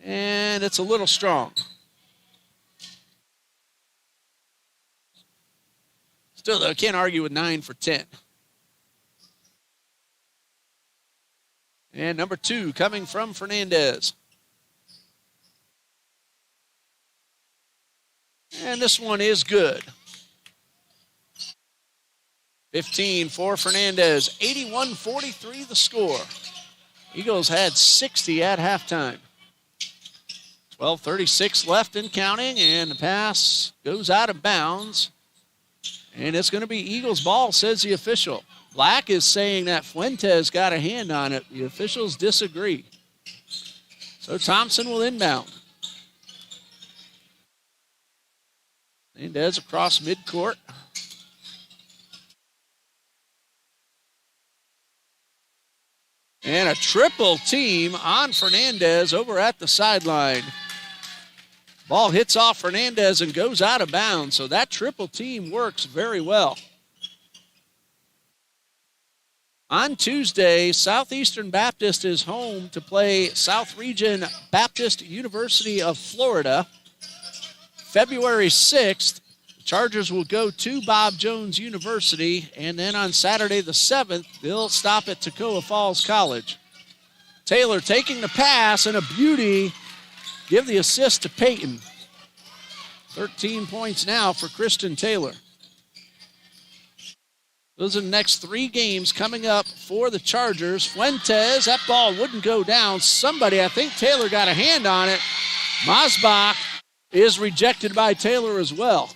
And it's a little strong. Still, though, can't argue with 9 for 10. And number two coming from Fernandez. And this one is good. 15 for Fernandez. 81-43 the score. Eagles had 60 at halftime. 12:36 left and counting, and the pass goes out of bounds. And it's going to be Eagles ball, says the official. Black is saying that Fuentes got a hand on it. The officials disagree. So Thompson will inbound. Fernandez across midcourt. And a triple team on Fernandez over at the sideline. Ball hits off Fernandez and goes out of bounds, so that triple team works very well. On Tuesday, Southeastern Baptist is home to play South Region Baptist University of Florida. February 6th, the Chargers will go to Bob Jones University, and then on Saturday the 7th, they'll stop at Toccoa Falls College. Taylor taking the pass, and a beauty. Give the assist to Peyton. 13 points now for Kristen Taylor. Those are the next three games coming up for the Chargers. Fuentes, that ball wouldn't go down. Somebody, I think Taylor got a hand on it. Masbach is rejected by Taylor as well.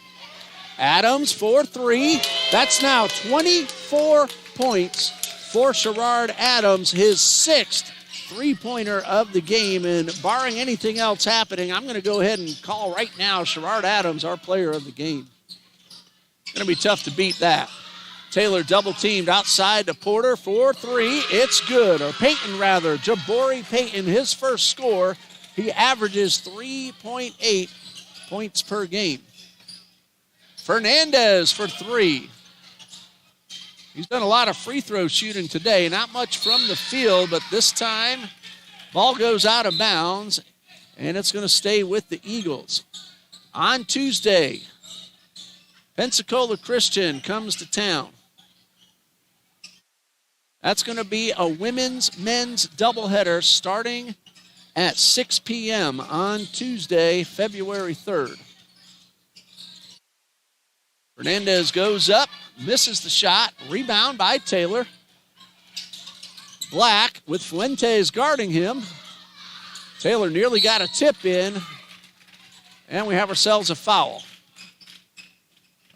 Adams for three. That's now 24 points for Sherrard Adams, his sixth three-pointer of the game. And barring anything else happening, I'm going to go ahead and call right now Sherrard Adams our player of the game. It's going to be tough to beat that. Taylor double-teamed outside to Porter for three. It's good. Or Peyton, rather. Jabari Peyton, his first score. He averages 3.8 points per game. Fernandez for three. He's done a lot of free throw shooting today. Not much from the field, but this time, ball goes out of bounds, and it's going to stay with the Eagles. On Tuesday, Pensacola Christian comes to town. That's going to be a women's-men's doubleheader starting at 6 p.m. on Tuesday, February 3rd. Fernandez goes up, misses the shot, rebound by Taylor. Black with Fuentes guarding him. Taylor nearly got a tip in, and we have ourselves a foul.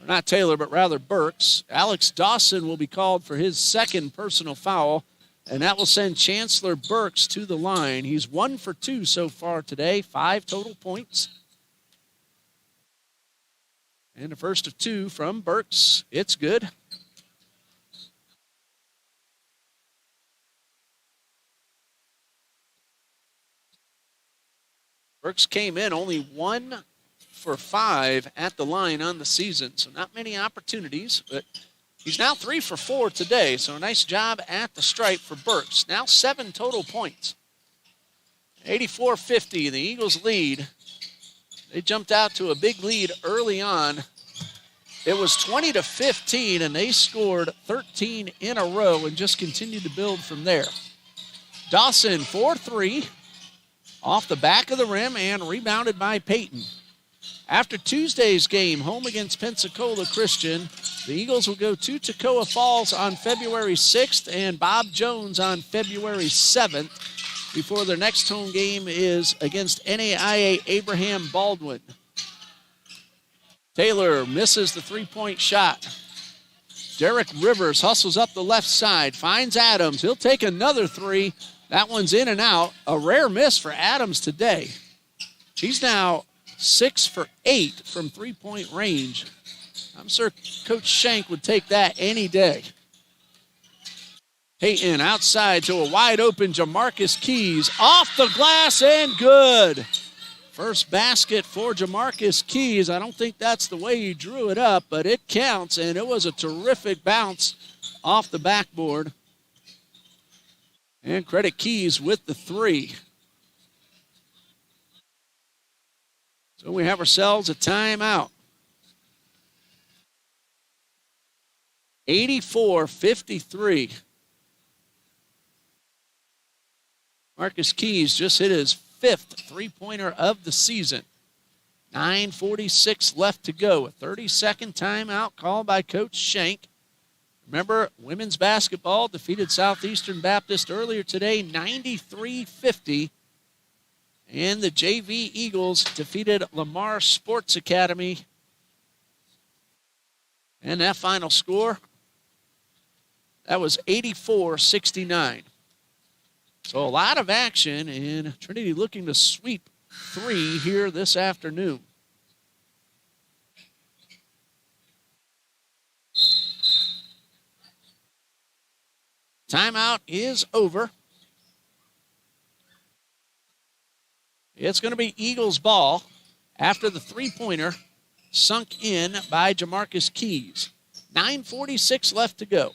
Or not Taylor, but rather Burks. Alex Dawson will be called for his second personal foul, and that will send Chancellor Burks to the line. He's 1 for 2 so far today, 5 total points. And the first of two from Burks. It's good. Burks came in only 1 for 5 at the line on the season, so not many opportunities, but he's now 3 for 4 today, so a nice job at the stripe for Burks. Now 7 total points. 84-50, the Eagles lead. They jumped out to a big lead early on. It was 20-15, and they scored 13 in a row and just continued to build from there. Dawson for three, off the back of the rim and rebounded by Peyton. After Tuesday's game, home against Pensacola Christian, the Eagles will go to Toccoa Falls on February 6th and Bob Jones on February 7th before their next home game is against NAIA Abraham Baldwin. Taylor misses the three-point shot. Derek Rivers hustles up the left side, finds Adams. He'll take another three. That one's in and out. A rare miss for Adams today. He's now 6 for 8 from three-point range. I'm sure Coach Shank would take that any day. Payton outside to a wide-open Jamarcus Keys. Off the glass and good. First basket for Jamarcus Keys. I don't think that's the way he drew it up, but it counts, and it was a terrific bounce off the backboard. And credit Keys with the three. So we have ourselves a timeout. 84-53. Marcus Keys just hit his 5th three-pointer of the season. 9:46 left to go. A 30-second timeout called by Coach Shank. Remember, women's basketball defeated Southeastern Baptist earlier today, 93-50. And the JV Eagles defeated Lamar Sports Academy. And that final score, that was 84-69. So a lot of action, and Trinity looking to sweep 3 here this afternoon. Timeout is over. It's going to be Eagles ball after the three-pointer sunk in by Jamarcus Keys. 9:46 left to go.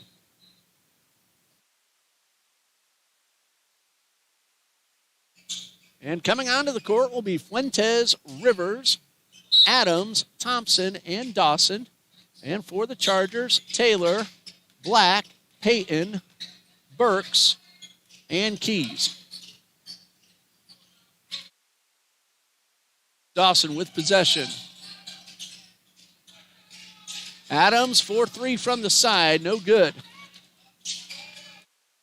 And coming onto the court will be Fuentes, Rivers, Adams, Thompson, and Dawson. And for the Chargers, Taylor, Black, Payton, Burks, and Keys. Dawson with possession. Adams, 4-3 from the side, no good.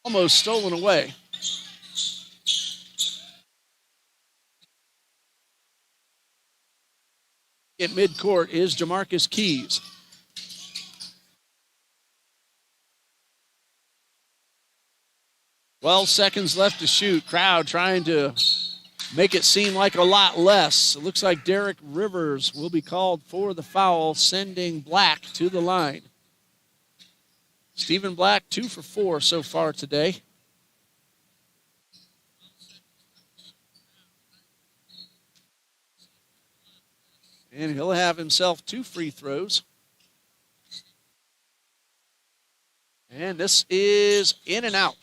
Almost stolen away. At midcourt is Jamarcus Keys. Well, seconds left to shoot. Crowd trying to make it seem like a lot less. It looks like Derek Rivers will be called for the foul, sending Black to the line. Stephen Black, 2 for 4 so far today. And he'll have himself 2 free throws. And this is in and out.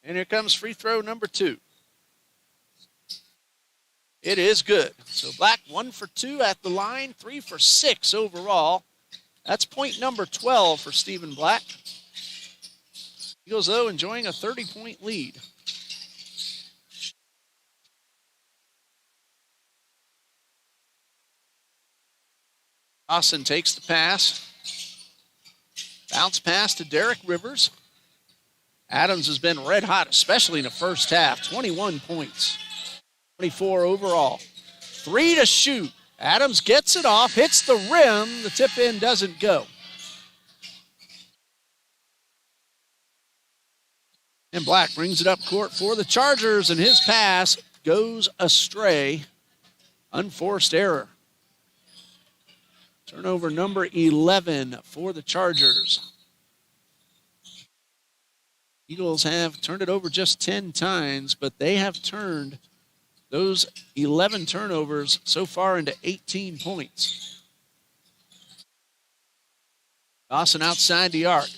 And here comes free throw number 2. It is good. So Black 1 for 2 at the line, 3 for 6 overall. That's point number 12 for Stephen Black. Eagles, though, enjoying a 30-point lead. Dawson takes the pass. Bounce pass to Derek Rivers. Adams has been red hot, especially in the first half. 21 points, 24 overall. 3 to shoot. Adams gets it off, hits the rim. The tip in doesn't go. And Black brings it up court for the Chargers, and his pass goes astray. Unforced error. Turnover number 11 for the Chargers. Eagles have turned it over just 10 times, but they have turned those 11 turnovers so far into 18 points. Dawson outside the arc.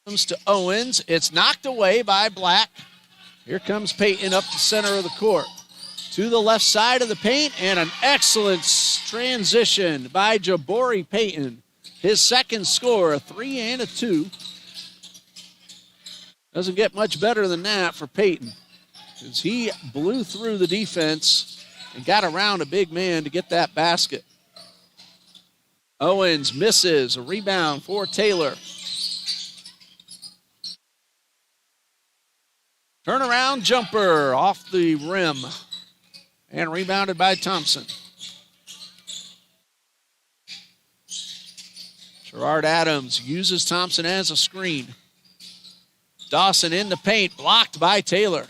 Comes to Owens. It's knocked away by Black. Here comes Payton up the center of the court. To the left side of the paint, and an excellent transition by Jabari Payton. His second score, a 3 and a 2. Doesn't get much better than that for Payton, because he blew through the defense and got around a big man to get that basket. Owens misses. A rebound for Taylor. Turnaround jumper off the rim and rebounded by Thompson. Gerard Adams uses Thompson as a screen. Dawson in the paint, blocked by Taylor.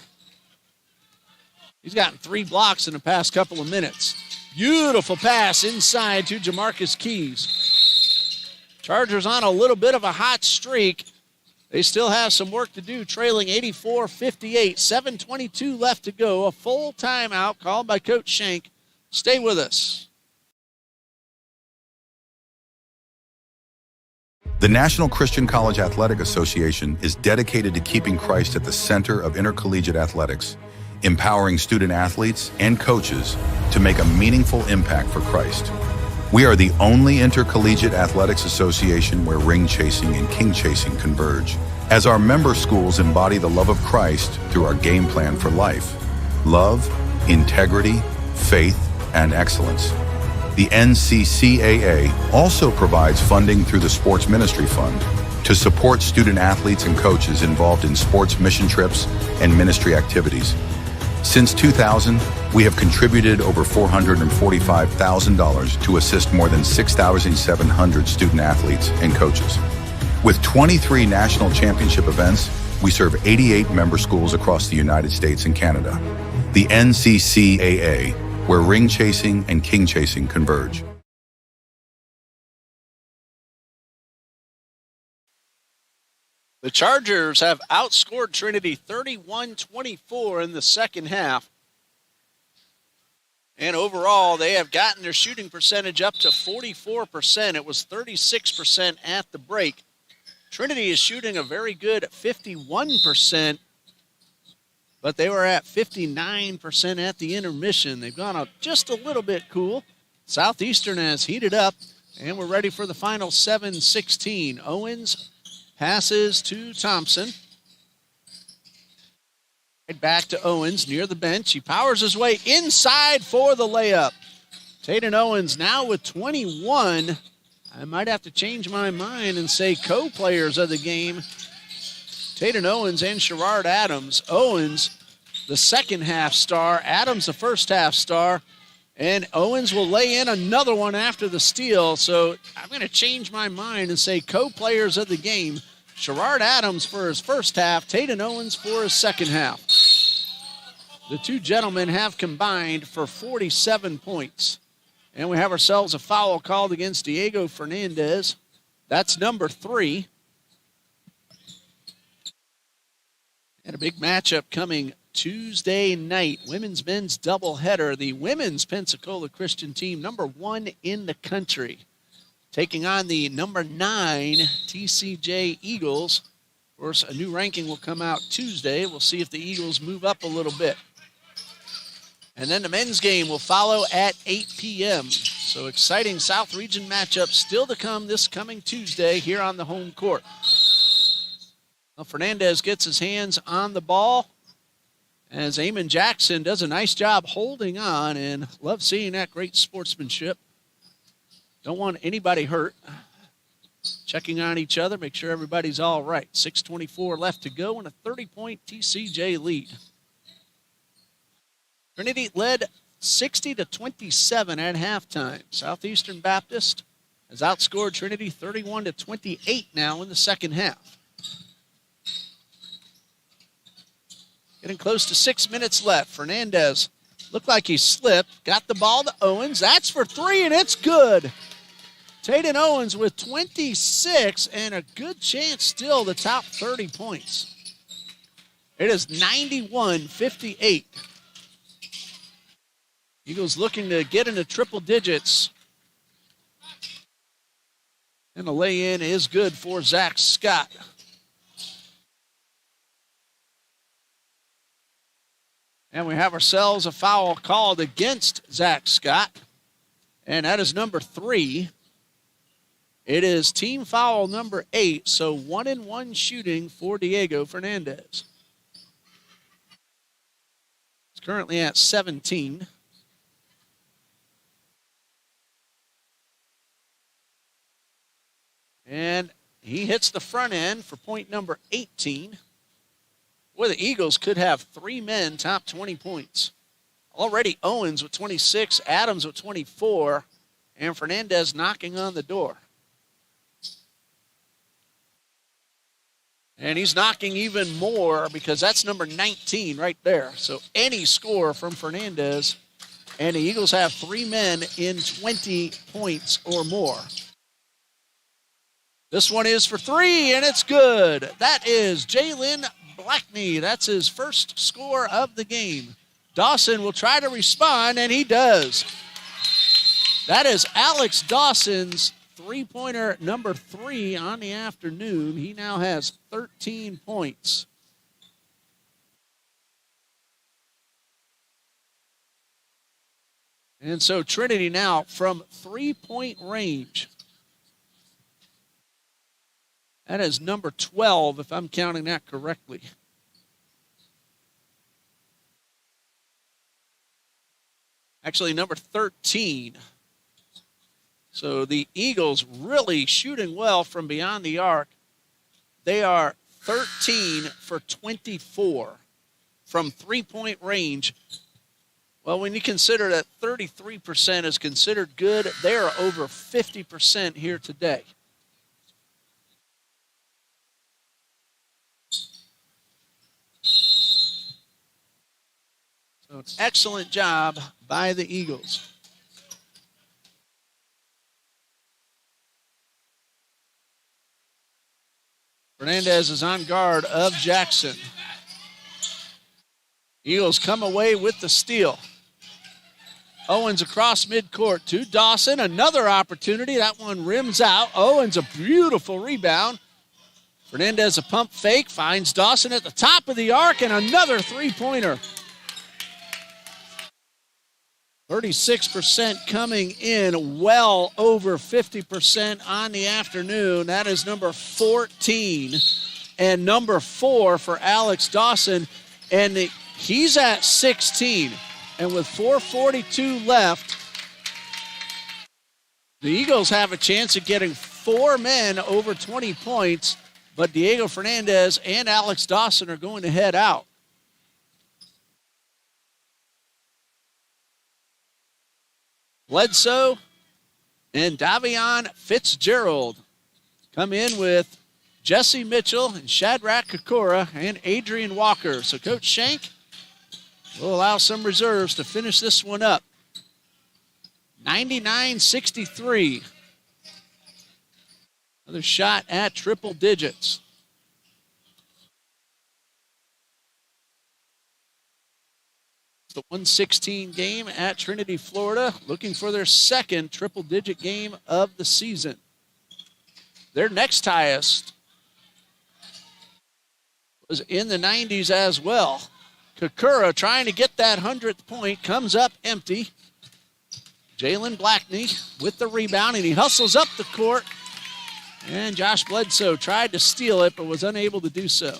He's gotten 3 blocks in the past couple of minutes. Beautiful pass inside to Jamarcus Keys. Chargers on a little bit of a hot streak. They still have some work to do, trailing 84-58. 7:22 left to go. A full timeout called by Coach Shank. Stay with us. The National Christian College Athletic Association is dedicated to keeping Christ at the center of intercollegiate athletics, empowering student athletes and coaches to make a meaningful impact for Christ. We are the only intercollegiate athletics association where ring chasing and king chasing converge, as our member schools embody the love of Christ through our game plan for life: love, integrity, faith, and excellence. The NCCAA also provides funding through the Sports Ministry Fund to support student athletes and coaches involved in sports mission trips and ministry activities. Since 2000, we have contributed over $445,000 to assist more than 6,700 student athletes and coaches. With 23 national championship events, we serve 88 member schools across the United States and Canada. The NCCAA, where ring chasing and king chasing converge. The Chargers have outscored Trinity 31-24 in the second half. And overall, they have gotten their shooting percentage up to 44%. It was 36% at the break. Trinity is shooting a very good 51%, but they were at 59% at the intermission. They've gone up just a little bit cool. Southeastern has heated up, and we're ready for the final 7-16. Owens passes to Thompson. Right back to Owens near the bench. He powers his way inside for the layup. Taden Owens now with 21. I might have to change my mind and say co-players of the game. Taden Owens and Sherrard Adams. Owens, the second half star. Adams, the first half star. And Owens will lay in another one after the steal. So I'm going to change my mind and say co-players of the game. Sherrard Adams for his first half. Taden Owens for his second half. The two gentlemen have combined for 47 points. And we have ourselves a foul called against Diego Fernandez. That's number 3. And a big matchup coming Tuesday night. Women's men's doubleheader. The women's Pensacola Christian team, number 1 in the country, taking on the number 9 TCJ Eagles. Of course, a new ranking will come out Tuesday. We'll see if the Eagles move up a little bit. And then the men's game will follow at 8 p.m. So exciting South Region matchup still to come this coming Tuesday here on the home court. Well, Fernandez gets his hands on the ball as Eamon Jackson does a nice job holding on, and love seeing that great sportsmanship. Don't want anybody hurt. Checking on each other, make sure everybody's all right. 6:24 left to go and a 30-point TCJ lead. Trinity led 60-27 at halftime. Southeastern Baptist has outscored Trinity 31-28 now in the second half. Getting close to 6 minutes left. Fernandez looked like he slipped. Got the ball to Owens. That's for 3, and it's good. Taden Owens with 26 and a good chance still to top 30 points. It is 91-58. Eagles looking to get into triple digits. And the lay-in is good for Zach Scott. And we have ourselves a foul called against Zach Scott. And that is number 3. It is team foul number 8, so 1-and-1 shooting for Diego Fernandez. It's currently at 17. And he hits the front end for point number 18. Boy, the Eagles could have 3 men top 20 points. Already Owens with 26, Adams with 24, and Fernandez knocking on the door. And he's knocking even more because that's number 19 right there. So any score from Fernandez, and the Eagles have 3 men in 20 points or more. This one is for 3, and it's good. That is Jalen Blackney. That's his first score of the game. Dawson will try to respond, and he does. That is Alex Dawson's three-pointer number 3 on the afternoon. He now has 13 points. And so Trinity now from 3-point range. That is number 12, if I'm counting that correctly. Actually, number 13. So the Eagles really shooting well from beyond the arc. They are 13 for 24 from 3-point range. Well, when you consider that 33% is considered good, they are over 50% here today. So an excellent job by the Eagles. Fernandez is on guard of Jackson. Eagles come away with the steal. Owens across midcourt to Dawson. Another opportunity. That one rims out. Owens a beautiful rebound. Fernandez a pump fake. Finds Dawson at the top of the arc and another three-pointer. 36% coming in, well over 50% on the afternoon. That is number 14 and number 4 for Alex Dawson. And he's at 16. And with 4:42 left, the Eagles have a chance of getting 4 men over 20 points, but Diego Fernandez and Alex Dawson are going to head out. Bledsoe and Davion Fitzgerald come in with Jesse Mitchell and Shadrach Kokora and Adrian Walker. So Coach Shank will allow some reserves to finish this one up. 99-63. Another shot at triple digits. The 116 game at Trinity, Florida, looking for their second triple-digit game of the season. Their next highest was in the 90s as well. Kokura trying to get that 100th point, comes up empty. Jalen Blackney with the rebound, and he hustles up the court. And Josh Bledsoe tried to steal it, but was unable to do so.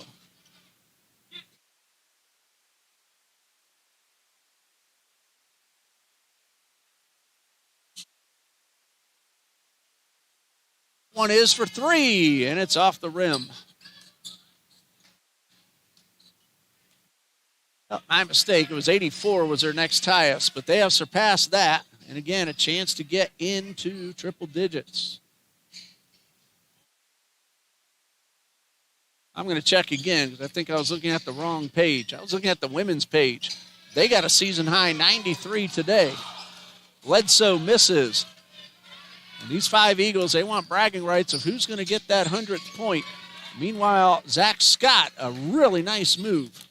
One is for 3, and it's off the rim. Oh, my mistake. It was 84 was their next highest, but they have surpassed that. And again, a chance to get into triple digits. I'm going to check again because I think I was looking at the wrong page. I was looking at the women's page. They got a season high 93 today. Bledsoe misses. And these 5 Eagles, they want bragging rights of who's going to get that 100th point. Meanwhile, Zach Scott, a really nice move.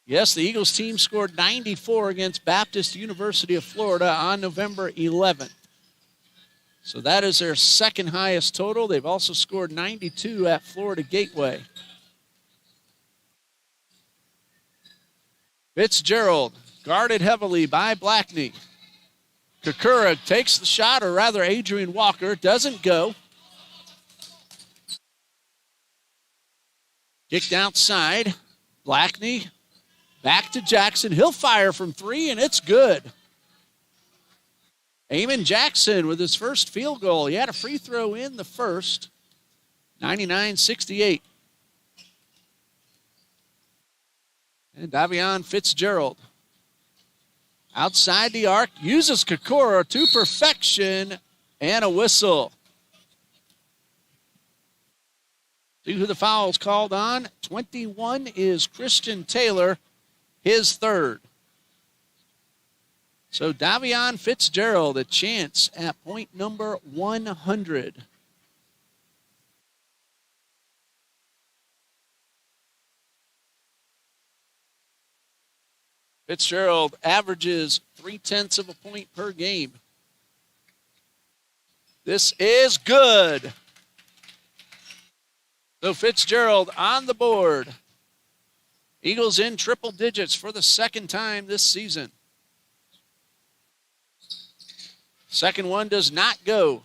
Yes, the Eagles team scored 94 against Baptist University of Florida on November 11th. So that is their second highest total. They've also scored 92 at Florida Gateway. Fitzgerald, guarded heavily by Blackney. Kokura takes the shot, or rather Adrian Walker, doesn't go. Kicked outside. Blackney back to Jackson. He'll fire from 3, and it's good. Eamon Jackson with his first field goal. He had a free throw in the first. 99-68. And Davion Fitzgerald outside the arc, uses Kokura to perfection, and a whistle. See who the foul's called on. 21 is Christian Taylor, his third. So Davion Fitzgerald, a chance at point number 100. Fitzgerald averages 0.3 of a point per game. This is good. So Fitzgerald on the board. Eagles in triple digits for the second time this season. Second one does not go.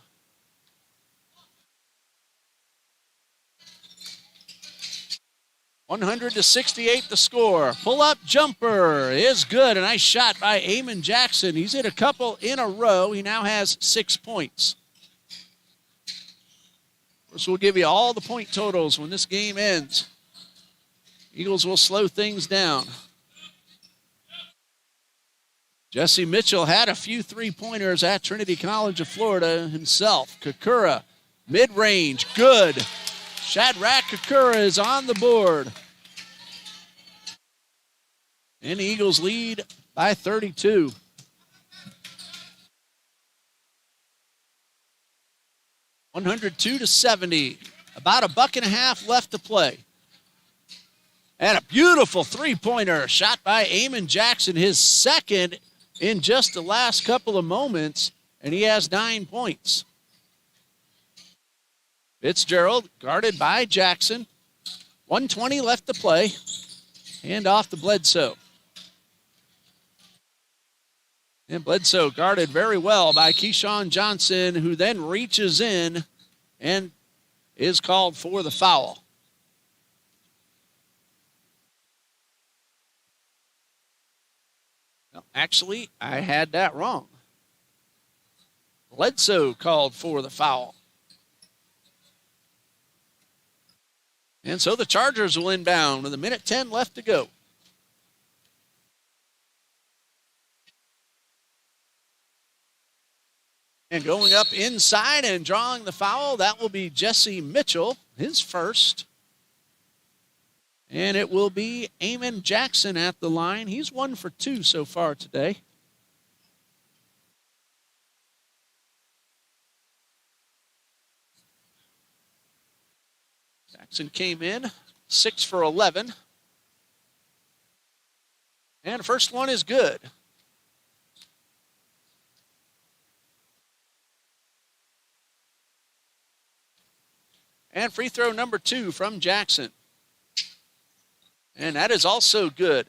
$100-68 the score. Pull-up jumper is good. A nice shot by Eamon Jackson. He's hit a couple in a row. He now has 6 points. Of course, we'll give you all the point totals when this game ends. Eagles will slow things down. Jesse Mitchell had a few three-pointers at Trinity College of Florida himself. Kakura, mid-range, good. Shadrach Kakura is on the board. And the Eagles lead by 32. $102-70. About a buck and a half left to play. And a beautiful three-pointer shot by Eamon Jackson, his second in just the last couple of moments, and he has 9 points. Fitzgerald guarded by Jackson. 1:20 left to play. Hand off to Bledsoe. And Bledsoe guarded very well by Keyshawn Johnson, who then reaches in and is called for the foul. Well, actually, I had that wrong. Bledsoe called for the foul. And so the Chargers will inbound with 1:10 left to go. And going up inside and drawing the foul, that will be Jesse Mitchell, his first. And it will be Eamon Jackson at the line. He's 1 for 2 so far today. Jackson came in 6 for 11. And the first one is good. And free throw number 2 from Jackson. And that is also good.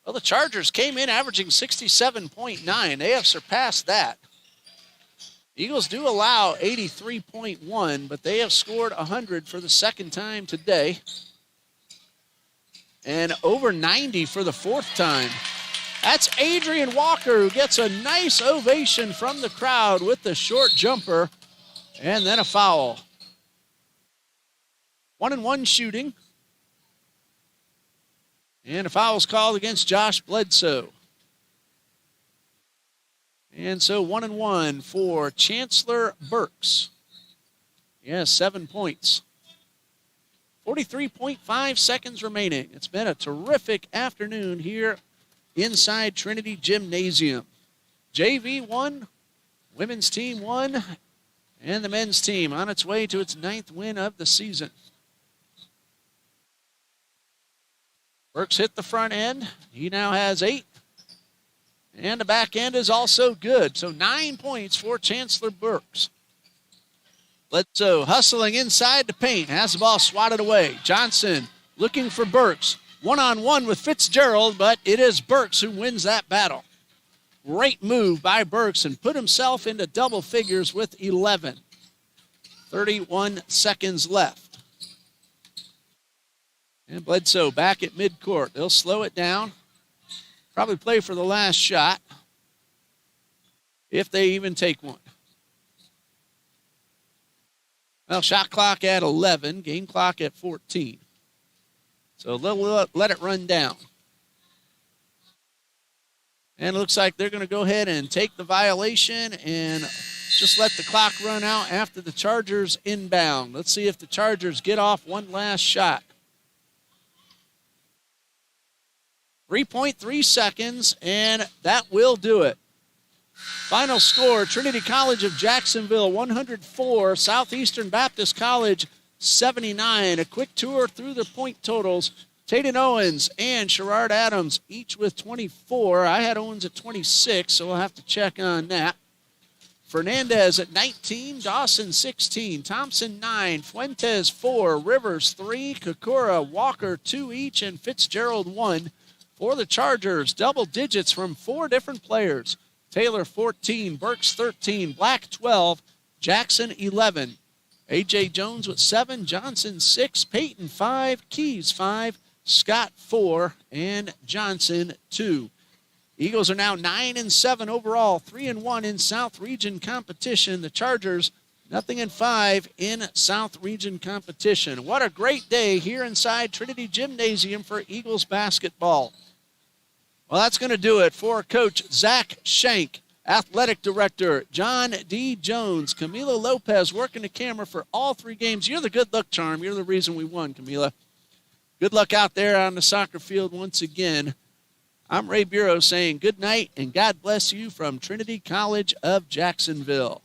Well, the Chargers came in averaging 67.9. They have surpassed that. Eagles do allow 83.1, but they have scored 100 for the second time today. And over 90 for the fourth time. That's Adrian Walker, who gets a nice ovation from the crowd with the short jumper. And then a foul. 1-and-1 shooting. And a foul is called against Josh Bledsoe. And so 1-and-1 for Chancellor Burks. He has 7 points. 43.5 seconds remaining. It's been a terrific afternoon here inside Trinity Gymnasium. JV won, women's team won, and the men's team on its way to its 9th win of the season. Burks hit the front end. He now has 8. And the back end is also good. So 9 points for Chancellor Burks. Bledsoe hustling inside the paint. Has the ball swatted away. Johnson looking for Burks. One-on-one with Fitzgerald, but it is Burks who wins that battle. Great move by Burks and put himself into double figures with 11. 31 seconds left. And Bledsoe back at midcourt. They'll slow it down. Probably play for the last shot, if they even take one. Well, shot clock at 11, game clock at 14. So they'll let it run down. And it looks like they're going to go ahead and take the violation and Just let the clock run out after the Chargers inbound. Let's see if the Chargers get off one last shot. 3.3 seconds, and that will do it. Final score, Trinity College of Jacksonville 104, Southeastern Baptist College 79. A quick tour through the point totals. Tayden Owens and Sherrard Adams, each with 24. I had Owens at 26, so we'll have to check on that. Fernandez at 19, Dawson 16, Thompson 9, Fuentes 4, Rivers 3, Kokora, Walker 2 each, and Fitzgerald 1. For the Chargers, double digits from 4 different players. Taylor 14, Burks 13, Black 12, Jackson 11. A.J. Jones with 7, Johnson 6, Peyton 5, Keys 5, Scott 4, and Johnson 2. Eagles are now 9-7 overall, 3-1 in South Region competition. The Chargers, 0-5 in South Region competition. What a great day here inside Trinity Gymnasium for Eagles basketball. Well, that's going to do it for Coach Zach Shank, Athletic Director John D. Jones, Camila Lopez working the camera for all 3 games. You're the good luck charm. You're the reason we won, Camila. Good luck out there on the soccer field once again. I'm Ray Bureau saying good night and God bless you from Trinity College of Jacksonville.